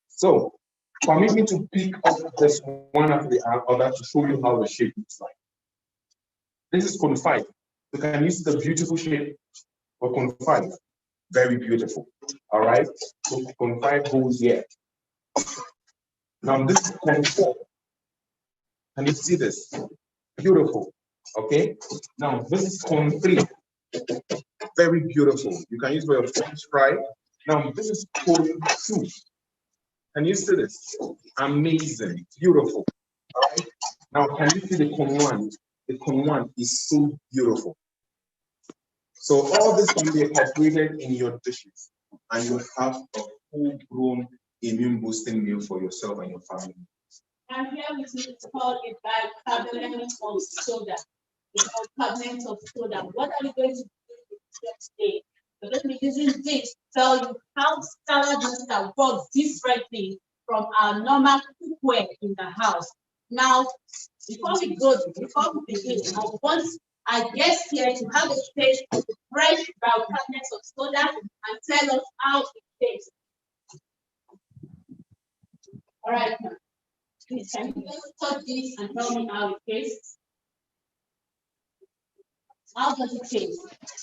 So permit me to pick up this one after the other to show you how the shape looks like. This is cone 5. So can you see the beautiful shape of cone 5? Very beautiful. All right. So cone 5 goes here. Now this is cone 4. Can you see this? Beautiful. Okay. Now this is cone 3. Very beautiful. You can use for your French fry. Now this is cone 2. Can you see this? Amazing. Beautiful. All right. Now can you see the cone 1? The cone 1 is so beautiful. So all this can be incorporated in your dishes, and you have a full-grown immune boosting meal for yourself and your family. And here we see it's called a bicarbonate of soda. The bicarbonate of soda. What are we going to do today? We're going to be using this to tell you how salad master works differently from our normal cookware in the house. Now, before we begin, I want our guests here to have a taste of the fresh bicarbonate of soda and tell us how it tastes. All right, please, can you just touch this and tell me how it tastes? How does it taste?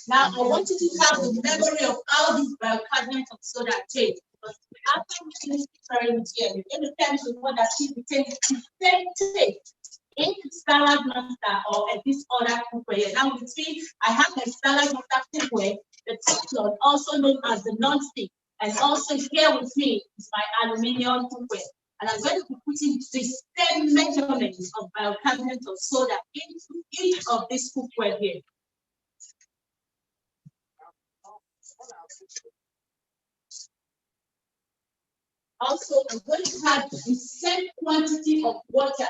Now, I want you to have the memory of how this bicarbonate of soda tastes. Because after we finish preparing it here, we're going to tell you what that it tastes the same taste in salad master or this other cookware here. Now with me, I have my salad master cookware, the Teflon, also known as the non-stick, and also here with me is my aluminium cookware. And I'm going to be putting the same measurements of bicarbonate of soda into each of these cookware here. Also, I'm going to add the same quantity of water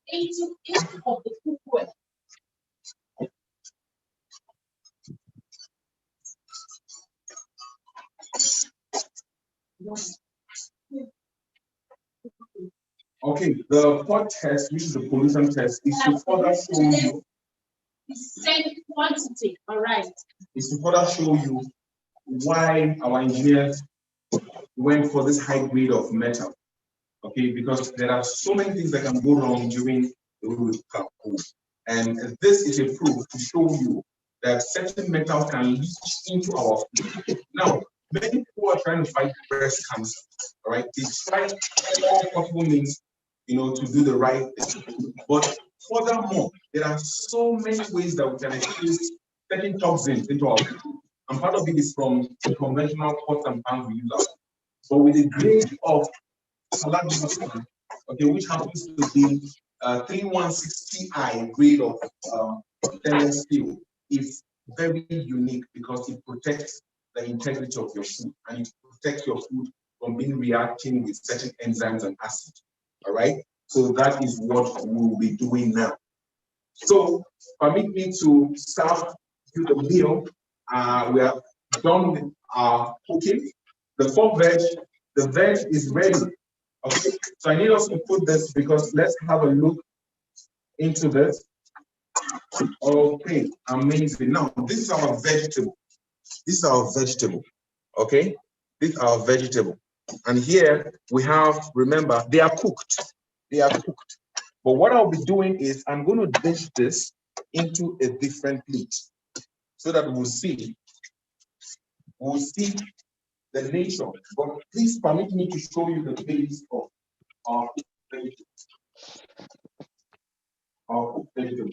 into each of the cookware. Okay, the pot test, which is the pollution test, is to further show you the same quantity. All right. Is to further show you why our engineers went for this high grade of metal. Okay, because there are so many things that can go wrong during the way we cook food. And this is a proof to show you that certain metals can leach into our food. Now, many people are trying to fight breast cancer, all right? They try all possible means, to do the right thing. But furthermore, there are so many ways that we can infuse certain toxins into our food. And part of it is from the conventional pots and pans we use. But with the grade of salad master, okay, which happens to be 3160i grade of stainless steel, is very unique because it protects the integrity of your food and it protects your food from being reacting with certain enzymes and acids. All right, so that is what we'll be doing now. So permit me to serve you the meal. We are done with our cooking. The pork veg, the veg is ready. Okay, so I need us to put this because let's have a look into this. Okay, amazing. Now, this is our vegetable. This is our vegetable. Okay, this is our vegetable. And here we have, remember, they are cooked. They are cooked. But what I'll be doing is I'm going to dish this into a different plate so that we'll see the nature. But please permit me to show you the base of our vegetable.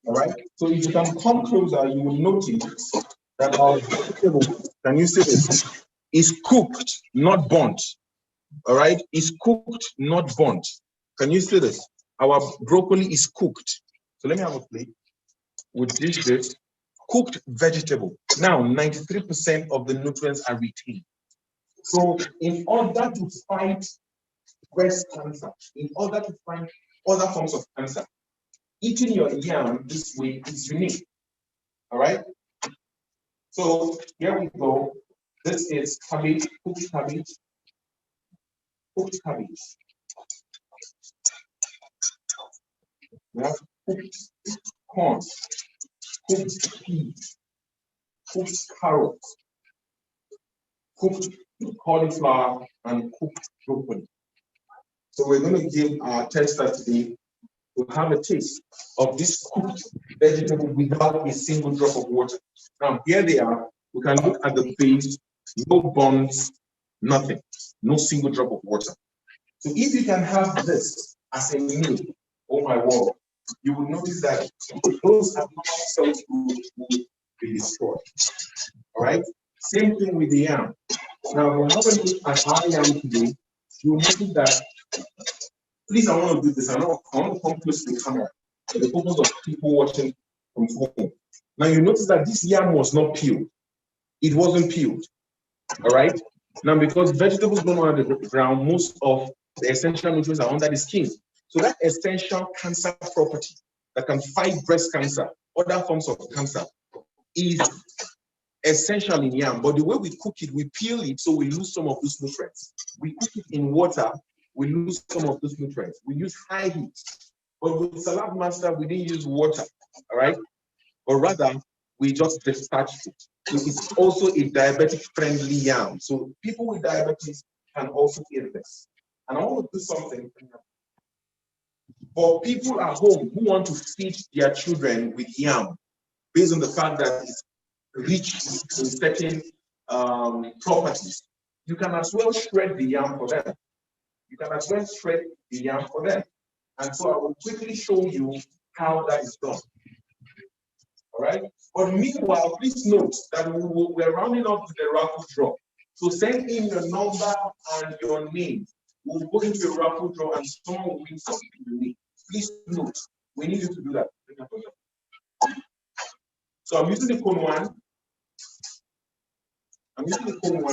All right. So if you can come closer, you will notice that our vegetable, can you see this? Is cooked, not burnt. All right. Is cooked, not burnt. Can you see this? Our broccoli is cooked. So let me have a plate. We'll dish this. Cooked vegetable. Now, 93% of the nutrients are retained. So in order to fight breast cancer, in order to fight other forms of cancer, eating your yam this way is unique. All right. So here we go. This is cabbage, cooked cabbage, cooked cabbage. We have cooked corn, cooked peas, cooked carrots, cooked cauliflower, and cooked broccoli. So we're going to give our tester today to have a taste of this cooked vegetable without a single drop of water. Now, here they are. We can look at the face, no bonds, nothing, no single drop of water. So if you can have this as a meal, oh my word, you will notice that those abnormal cells will be destroyed. All right? Same thing with the yam. Now, we're not going to look at our yam today. You will notice that, please, I want to do this. I want to come close to the camera for the purpose of people watching from home. Now, you notice that this yam was not peeled. It wasn't peeled. All right? Now, because vegetables don't go under the ground, most of the essential nutrients are under the skin. So that essential cancer property that can fight breast cancer, other forms of cancer, is essential in yam. But the way we cook it, we peel it, so we lose some of those nutrients. We cook it in water, we lose some of those nutrients. We use high heat. But with Salad Master, we didn't use water, all right? But rather, we just dispatched it. So it's also a diabetic-friendly yam. So people with diabetes can also eat this. And I want to do something for people at home who want to feed their children with yam, based on the fact that it's rich in certain properties. You can as well shred the yam for them. You can as well shred the yam for them. And so I will quickly show you how that is done. All right. But meanwhile, please note that we're rounding up to the raffle draw. So send in your number and your name. We'll go into a raffle draw and someone will win something unique. Please note, we need you to do that. So I'm using the cone one. I'm using the cone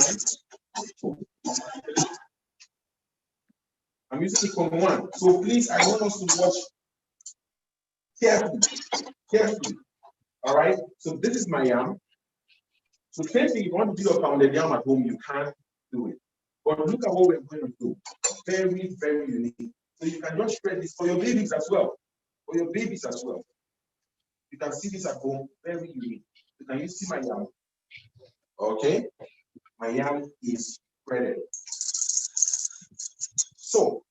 one. So please, I want us to watch carefully. All right. So this is my yam. So same thing, if you want to do your pounded yam at home, you can do it. But look at what we're going to do. Very, very unique. So you can just spread this for your babies as well. For your babies as well. You can see this at home. Very unique. So can you see my yam? Okay. My yam is spreaded. So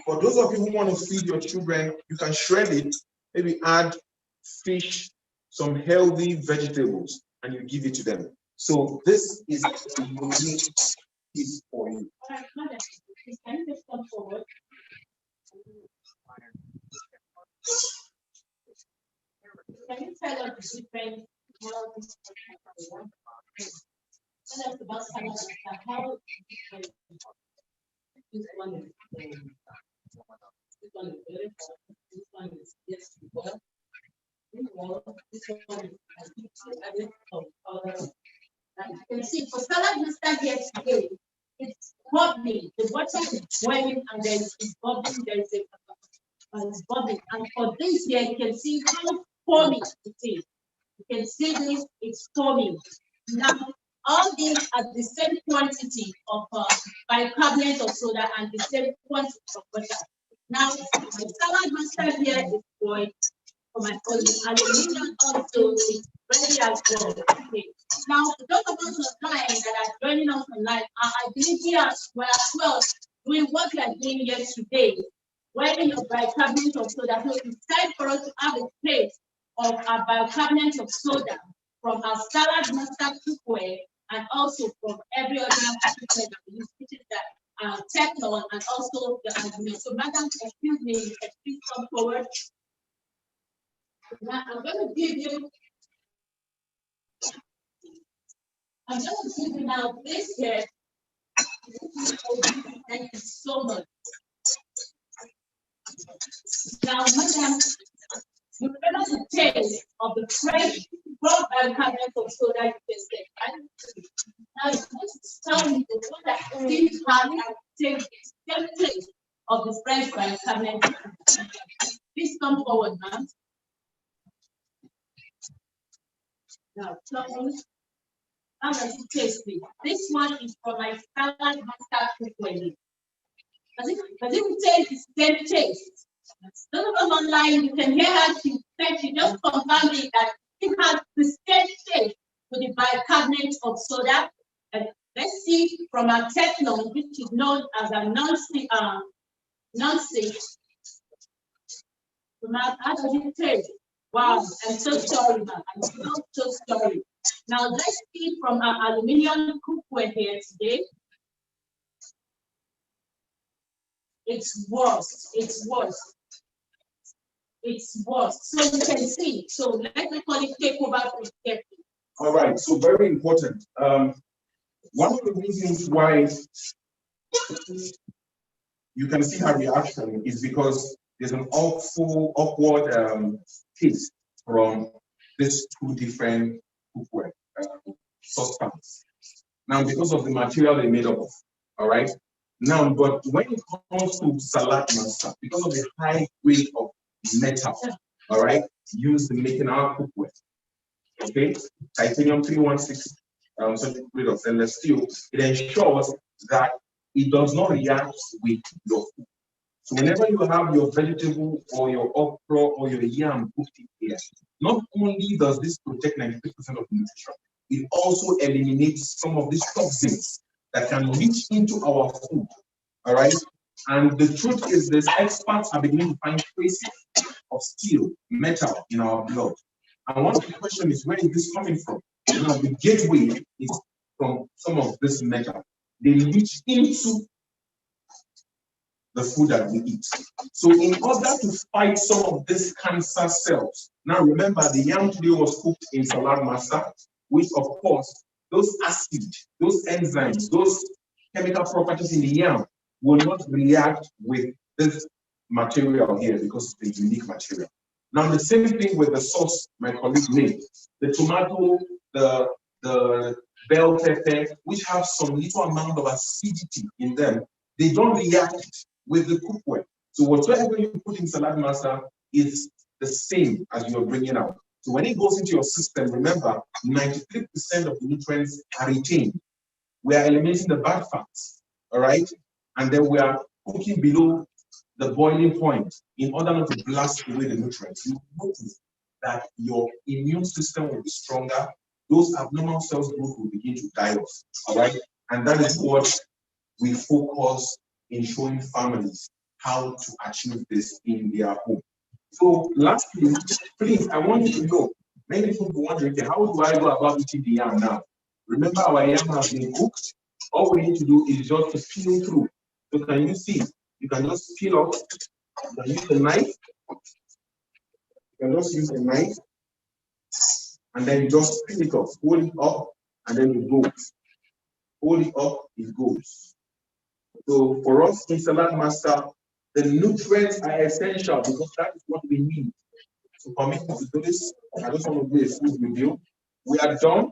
for those of you who want to feed your children, you can shred it, maybe add fish, some healthy vegetables, and you give it to them. So this is a unique piece for you. All right, Mother, can you just come forward? Can you tell us the different healthy tell us about salad and how this one is very hot. This one is yes, well, this one is added some powder. And you can see for salad mustard here today, it's bubbling. The water is boiling and then it's bubbling. There is it's bubbling. And for this here, you can see how foamy it is. You can see this, it's foaming. Now, all these are the same quantity of bicarbonate of soda and the same quantity of water. Now, my salad mustard here is boiled for my aluminum also is ready as well. Okay. Now, those of us online that are joining us online, I believe we are as well doing what we are doing here today, wearing your bicarbonate of soda. So it's time for us to have a taste of our bicarbonate of soda from our salad mustard cookware and also from every other cookware that we use, which is the Teflon and also the aluminum. So, madam, excuse me, you can please come forward. Now, I'm going to give you now this here. Thank you so much. Now, madam, you remember the taste of the fresh raw bicarbonate of soda you tasted, right? Now, you want to tell me the one that still has and take the same taste of the fresh bicarbonate. Please come forward, ma'am. Now, how does it taste? This one is for my salad mustard cookware. Does it taste the same taste? Those of us online, you can hear her. She said she just confirmed it that it has the same taste with the bicarbonate of soda. And let's see from our Teflon, which is known as a non-stick. How does it taste? Wow, I'm so sorry, ma'am. I'm so sorry. Now let's see from our aluminum cookware here today. It's worse. It's worse. It's worse. So you can see. So let me call it takeover perspective. All right. So very important. One of the reasons why you can see her reaction is because there's an awkward taste from these two different cookware substances. Now, because of the material they're made up of, all right? Now, but when it comes to salad mustard, because of the high weight of metal, all right, used in making our cookware, okay? Titanium 316, such grade of stainless steel, it ensures that it does not react with your food. So whenever you have your vegetable or your okra or your yam cooked in here, not only does this protect 93% of nutrition, it also eliminates some of these toxins that can reach into our food. All right. And the truth is, this experts are beginning to find traces of steel, metal in our blood. And one of the questions is, where is this coming from? Now, the gateway is from some of this metal. They reach into the food that we eat. So in order to fight some of these cancer cells, now remember the yam today was cooked in salad master, which of course, those acids, those enzymes, those chemical properties in the yam will not react with this material here because it's a unique material. Now the same thing with the sauce my colleague made. The tomato, the bell pepper, which have some little amount of acidity in them, they don't react with the cookware. So whatever you put in salad master is the same as you're bringing out. So when it goes into your system, remember, 93% of the nutrients are retained. We are eliminating the bad fats, all right? And then we are cooking below the boiling point in order not to blast away the nutrients. You notice that your immune system will be stronger. Those abnormal cells growth will begin to die off, all right? And that is what we focus in showing families how to achieve this in their home. So lastly, please, I want you to know, many people wondering, how do I go about eating the yam now? Remember, our yam has been cooked. All we need to do is just to peel through. So can you see? You can just peel off. You can use a knife. You can just use a knife. And then you just peel it off. Hold it up, and then it goes. Hold it up, it goes. So for us in Salad Master, the nutrients are essential because that is what we need. So permit me to do this. I just want to do a full review. We are done.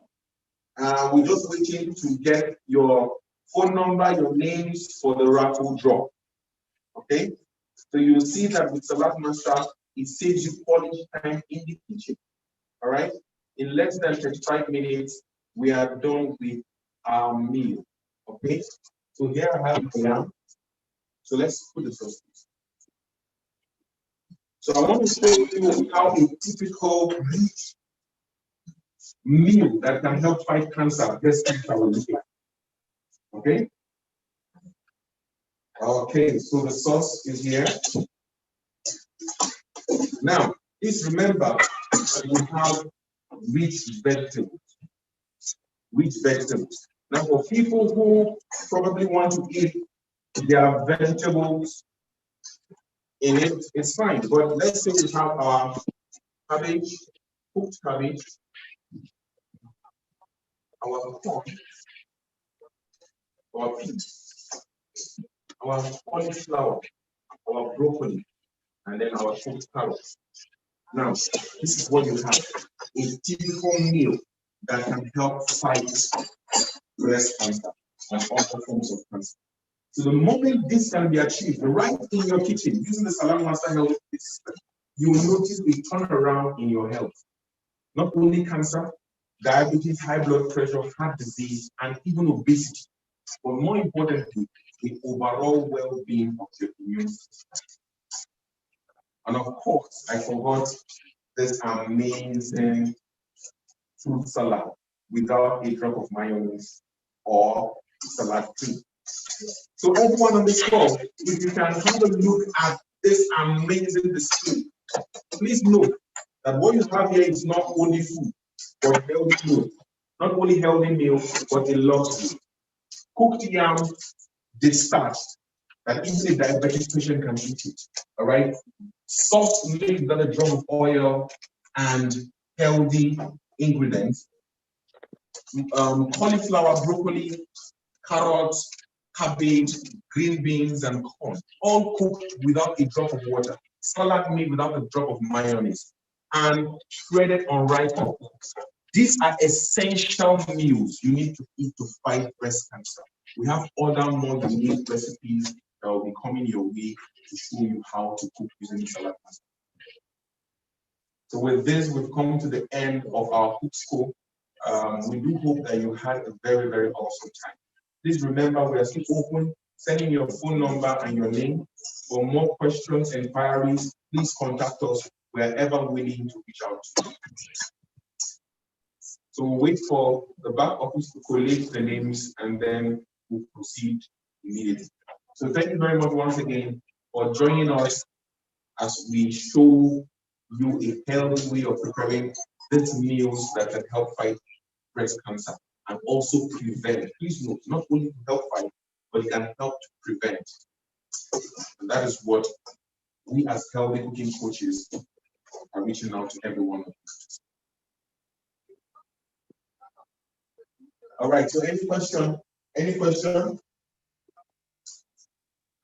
We're just waiting to get your phone number, your names for the raffle draw. Okay? So you'll see that with Salad Master, it saves you quality time in the kitchen. All right? In less than 35 minutes, we are done with our meal. Okay? So here I have the yam. So let's put the sauce. So I want to show you how a typical meal that can help fight cancer breast will look like. Okay? Okay, so the sauce is here. Now, please remember that we have rich vegetables. Rich vegetables. Now, for people who probably want to eat their vegetables in it, it's fine. But let's say we have our cabbage, cooked cabbage, our corn, our peas, our cauliflower, our broccoli, and then our cooked carrots. Now, this is what you have, a typical meal that can help fight breast cancer and other forms of cancer. So the moment this can be achieved right in your kitchen using the Salad Master Health System, you will notice a turnaround in your health. Not only cancer, diabetes, high blood pressure, heart disease, and even obesity, but more importantly, the overall well-being of your immune system. And of course, I forgot this amazing fruit salad without a drop of mayonnaise or salad cream. So everyone on this call, if you can have a look at this amazing display, please note that what you have here is not only food, but healthy meal. Not only healthy meal, but a lot of food. Cooked yam, dispatched, that even a diabetic patient can eat it. All right? Soft milk without a drop of oil and healthy ingredients. Cauliflower, broccoli, carrots, cabbage, green beans, and corn, all cooked without a drop of water. Salad made without a drop of mayonnaise, and shredded unripe pork. These are essential meals you need to eat to fight breast cancer. We have other more unique recipes that will be coming your way to show you how to cook using salad pasta. So with this, we've come to the end of our cook school. We do hope that you had a very, very awesome time. Please remember, we are still open. Send in your phone number and your name. For more questions and inquiries, please contact us. We are ever willing to reach out to you. So we'll wait for the back office to collate the names and then we'll proceed immediately. So thank you very much once again for joining us as we show you a healthy way of preparing these meals that can help fight breast cancer and also prevent. Please note, not only to help fight, but it can help to prevent. And that is what we as healthy cooking coaches are reaching out to everyone. All right, so any question? Any question?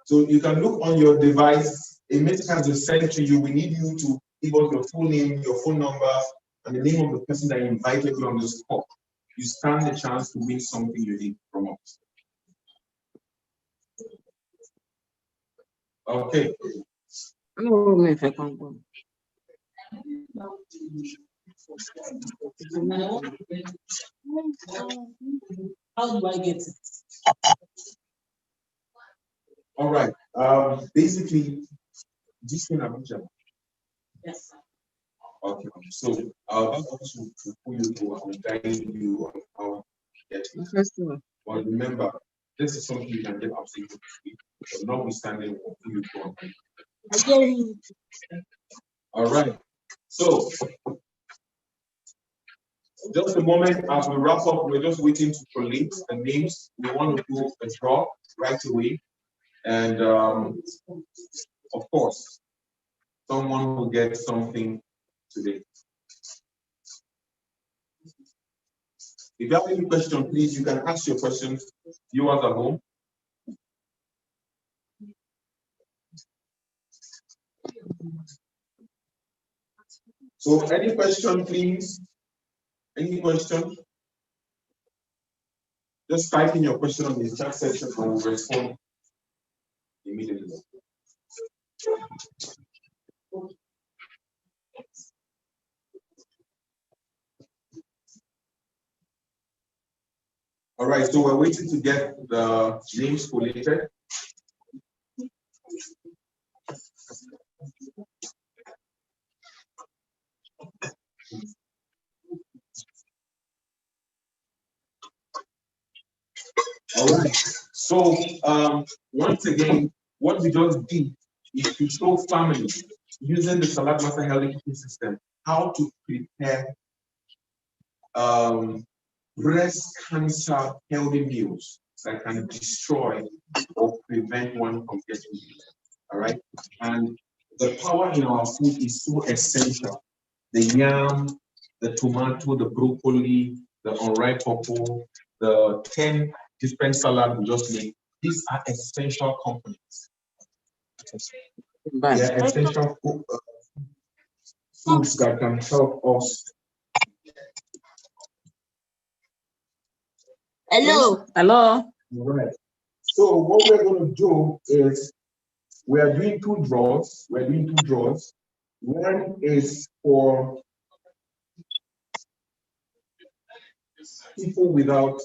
So you can look on your device, a message has been sent to you. We need you to give us your full name, your phone number, and the name of the person that invited you on this call. You stand a chance to win something unique from us. Okay. How do I get it? All right. Basically, this in Abuja. Yes. Okay. So I'll also pull you through and guide you on how to get it. But remember, this is something you can get absolutely free, but notwithstanding, we'll pull you through. All right. So just a moment as we wrap up, we're just waiting to collate the names. We want to do a draw right away. And of course, someone will get something today. If you have any question, please, you can ask your questions. Viewers at home. So any question, please? Any question? Just type in your question on the chat section and we'll respond immediately. All right, so we're waiting to get the names collated. All right, so once again, what we just did is to show families using the Salad Master Healthy Cooking System how to prepare breast cancer healthy meals that can destroy or prevent one from getting it. All right, and the power in our food is so essential. The yam, the tomato, the broccoli, the unripe purple, the 10 different salads we just made, these are essential components. They are essential foods that can help us. Hello. Hello. Right. So what we're going to do is we are doing two draws. We're doing two draws. One is for people without.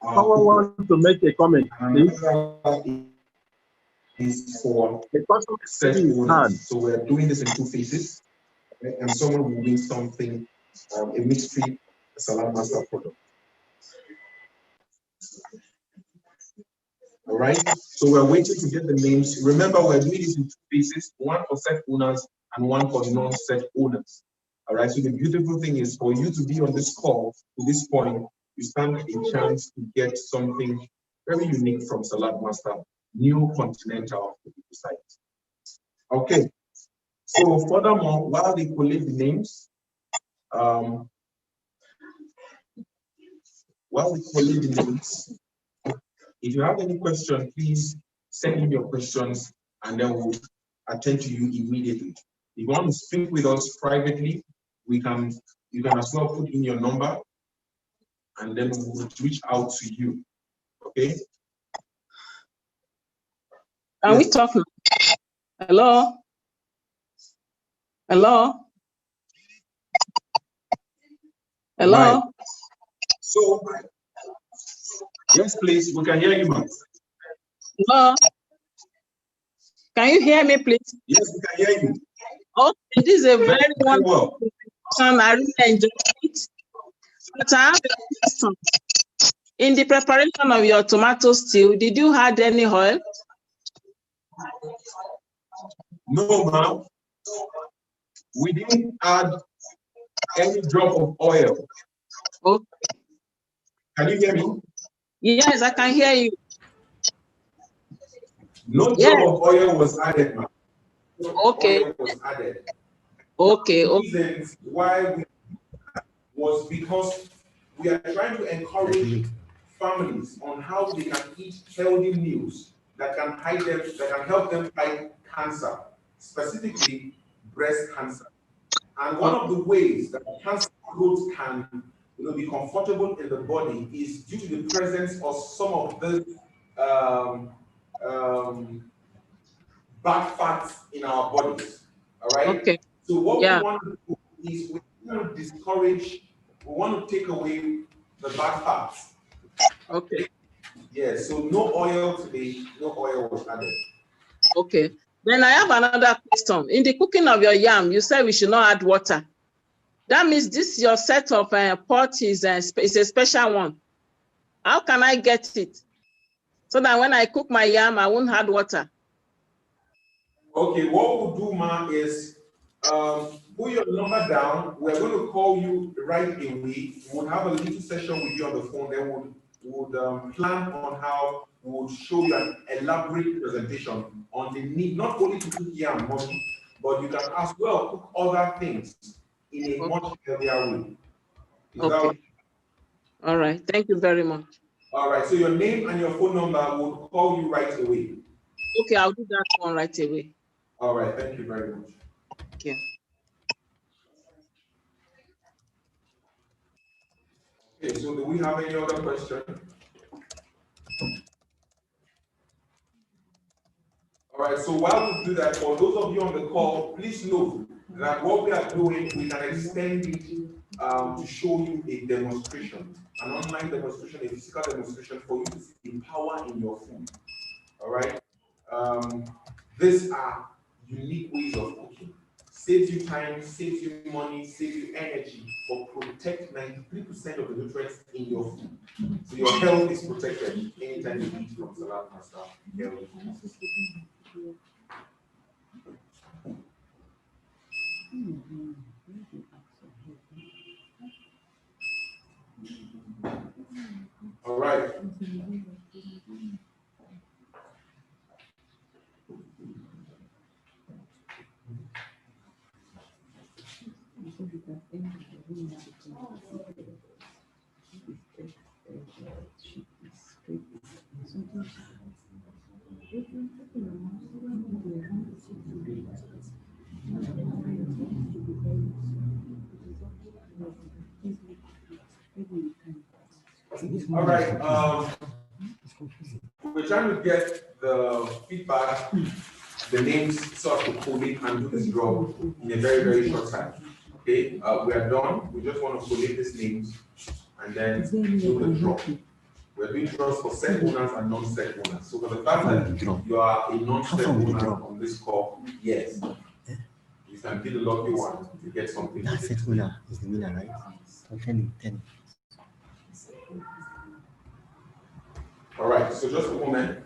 Someone wants to make a comment, please. Is for the person set owners. So we're doing this in two phases, right? And someone will win something, a mystery Salad Master product. All right. So we're waiting to get the names. Remember, we're doing this in two phases: one for set owners and one for non-set owners. All right. So the beautiful thing is, for you to be on this call to this point, you stand a chance to get something very unique from Salad Master, new Continental site. Okay. So furthermore, while they collect the names, if you have any question, please send in your questions and then we'll attend to you immediately. If you want to speak with us privately, you can as well put in your number and then we'll reach out to you. Okay? Can we talk now? Hello? Hello? Hello? Right. So, yes, please, we can hear you, ma'am. Hello? Can you hear me, please? Yes, we can hear you. Okay, this is a very wonderful well. I really enjoy it. But I have a question. In the preparation of your tomato stew, did you add any oil? No, ma'am. We didn't add any drop of oil. Okay. Can you hear me? Yes, I can hear you. No Yes. drop of oil was added, ma'am. Okay. Oil was added. Okay. The reasons why we was because we are trying to encourage families on how they can eat healthy meals that can help them fight cancer, specifically breast cancer. And one of the ways that cancer growth can be comfortable in the body is due to the presence of some of the um, um, bad fats in our bodies. All right. Okay. So what we Yeah. want to do is we want to discourage, we want to take away the bad fats. Okay. Yeah. So no oil today, no oil was added. Okay. Then I have another question. In the cooking of your yam, you said we should not add water. That means this your set of pot is a special one. How can I get it? So that when I cook my yam, I won't add water. Okay, what we'll do, ma, is put your number down. We're going to call you right away. We'll have a little session with you on the phone. Then we'll plan on how we'll show you an elaborate presentation on the need, not only to cook yam, mommy, but you can as well cook other things in a much healthier way. Is that Okay. All right. Thank you very much. all right? So your name and your phone number will call you right away. Okay, I'll do that one right away. All right. Thank you very much. Thank you. Okay, so do we have any other question? All right, so while we do that, for those of you on the call, please know that what we are doing, we can extend it to show you a demonstration, an online demonstration, a physical demonstration for you to see the power in your food. All right, these are unique ways of cooking. Saves you time, saves you money, saves you energy, but protect 93% of the nutrients in your food. So your health is protected anytime you eat from salad pasta. All right. All right. We're trying to get the feedback, the names, so as to collate and do this draw in a very, very short time. Okay, we are done. We just want to collate these names and then do the draw. We're doing draws for set owners and non-set owners. So for the fact that you are a non-set owner on this call, yes, you can be the lucky one to get something. That set owner is the winner, right? So 10. All right, so just a moment.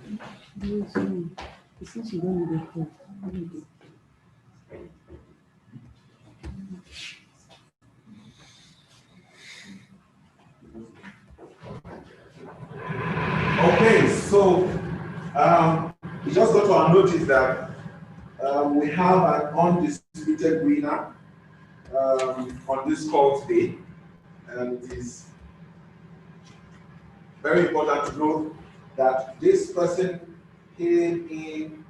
Okay, so we just got to our notice that we have an undisputed winner on this call today, and it is very important to know that this person came in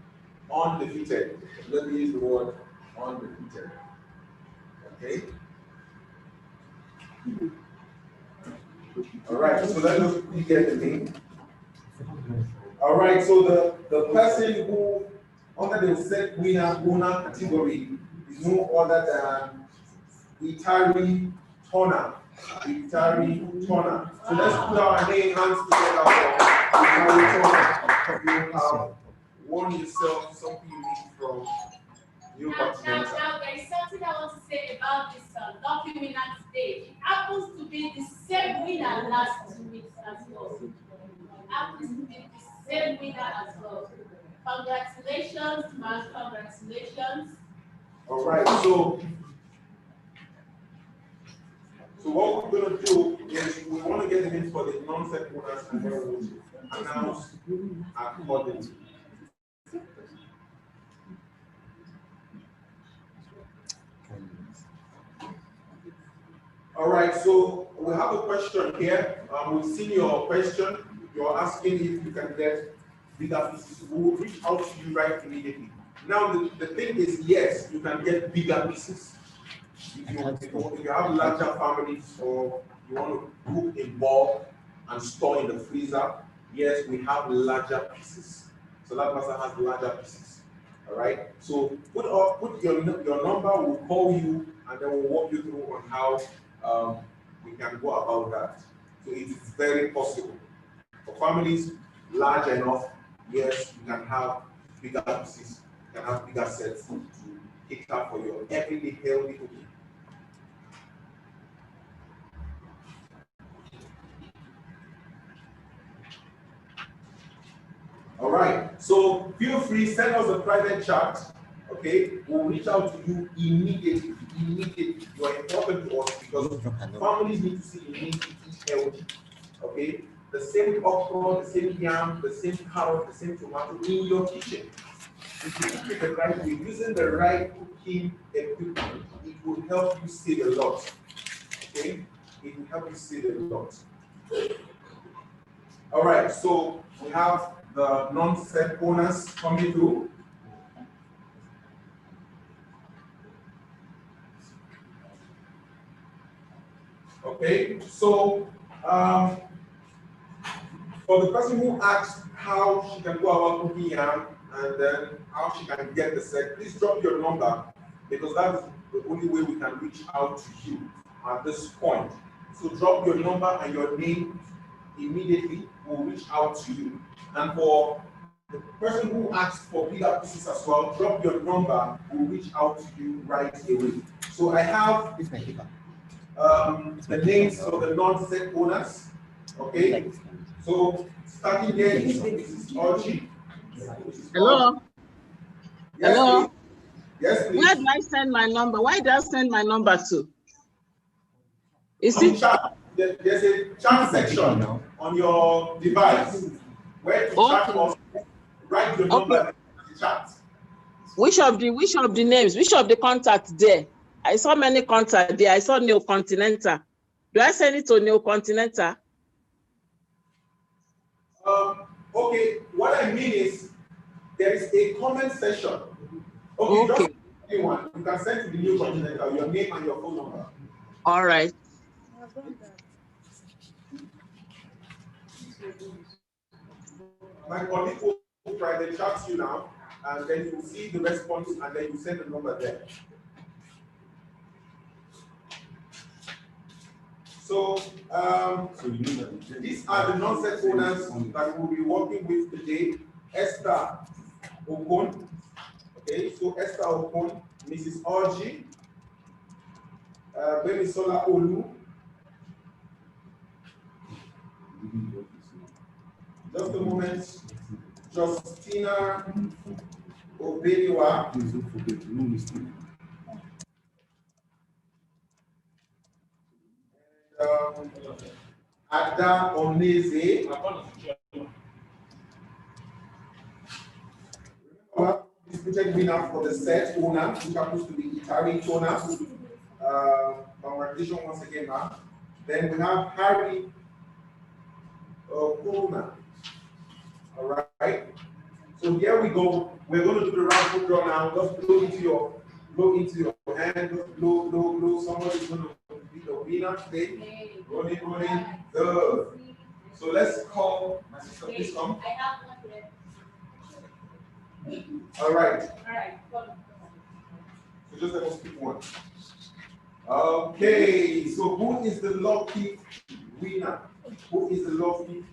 undefeated. Let me use the word undefeated. Okay. All right, so let us get the name. All right, so the person who under the set winner owner category is no other than Itari Turner. Itari Turner. So let's put our hands together for Itari Turner. You have won yourself something unique from New Continental. Now, there is something I want to say about this lucky winner today. It happens to be the same winner last 2 weeks as well. It happens to be the same winner as well. Congratulations, man. Congratulations. All right, so what we're going to do is we want to get the names for the non-set owners and then we'll announce accordingly. All right, so we have a question here. We've seen your question. You're asking if you can get bigger pieces. We will reach out to you right immediately. Now, the thing is, yes, you can get bigger pieces. If you have larger families or you want to cook in bulk and store in the freezer, yes, we have larger pieces. So that person has larger pieces. All right. So put your number. We'll call you and then we'll walk you through on how we can go about that. So it is very possible for families large enough. Yes, you can have bigger pieces. You can have bigger sets to cater for your everyday healthy cooking. All right, so feel free, send us a private chat, okay? We'll reach out to you immediately. Immediately. You are important to us because families need to see you need to eat healthy, okay? The same okra, the same yam, the same carrot, the same tomato in your kitchen. If you cook it the right way, using the right cooking equipment, it will help you save a lot, okay? It will help you save a lot. All right, so we have the non-set owners coming through. Okay, so for the person who asked how she can go about cooking yam and then how she can get the set, please drop your number because that is the only way we can reach out to you at this point. So drop your number and your name immediately. We'll reach out to you. And for the person who asked for bigger pieces as well, drop your number. We'll reach out to you right away. So I have the names of the non-set owners. Okay. So starting there is Mrs. Orji. Hello. Yes, Hello. please. Yes, please. Where do I send my number? Why do I send my number to? Is it chat? There's a chat section on your device where to chat us. Write your number in the chat. Which of the names? Which of the contacts there? I saw many contacts there. I saw Neo Continental. Do I send it to Neo Continental? Okay. What I mean is there is a comment section. Okay. Just anyone. You can send to the Neo Continental your name and your phone number. All right. My colleague will private chat you now, and then you see the response, and then you send the number there. So, these are the non-set owners that we'll be working with today. Esther Okon. Okay, so Esther Okon, Mrs. Orji, Bemisola Olu. Just a moment. Justina Obeliwa. Ada Oneze. Remember, disputed winner for the set owner, which happens to be Itari owner. Congratulations once again, ma'am. Then we have Harry Kuruna. All right. So here we go. We're going to do the round draw now. Just blow into your hand. Just blow. Somebody's going to be the winner today. Rolling. Good. So let's call my sister. Please come. I have one there. All right. All right. So just let us pick one. Okay. So who is the lucky winner? Who is the lucky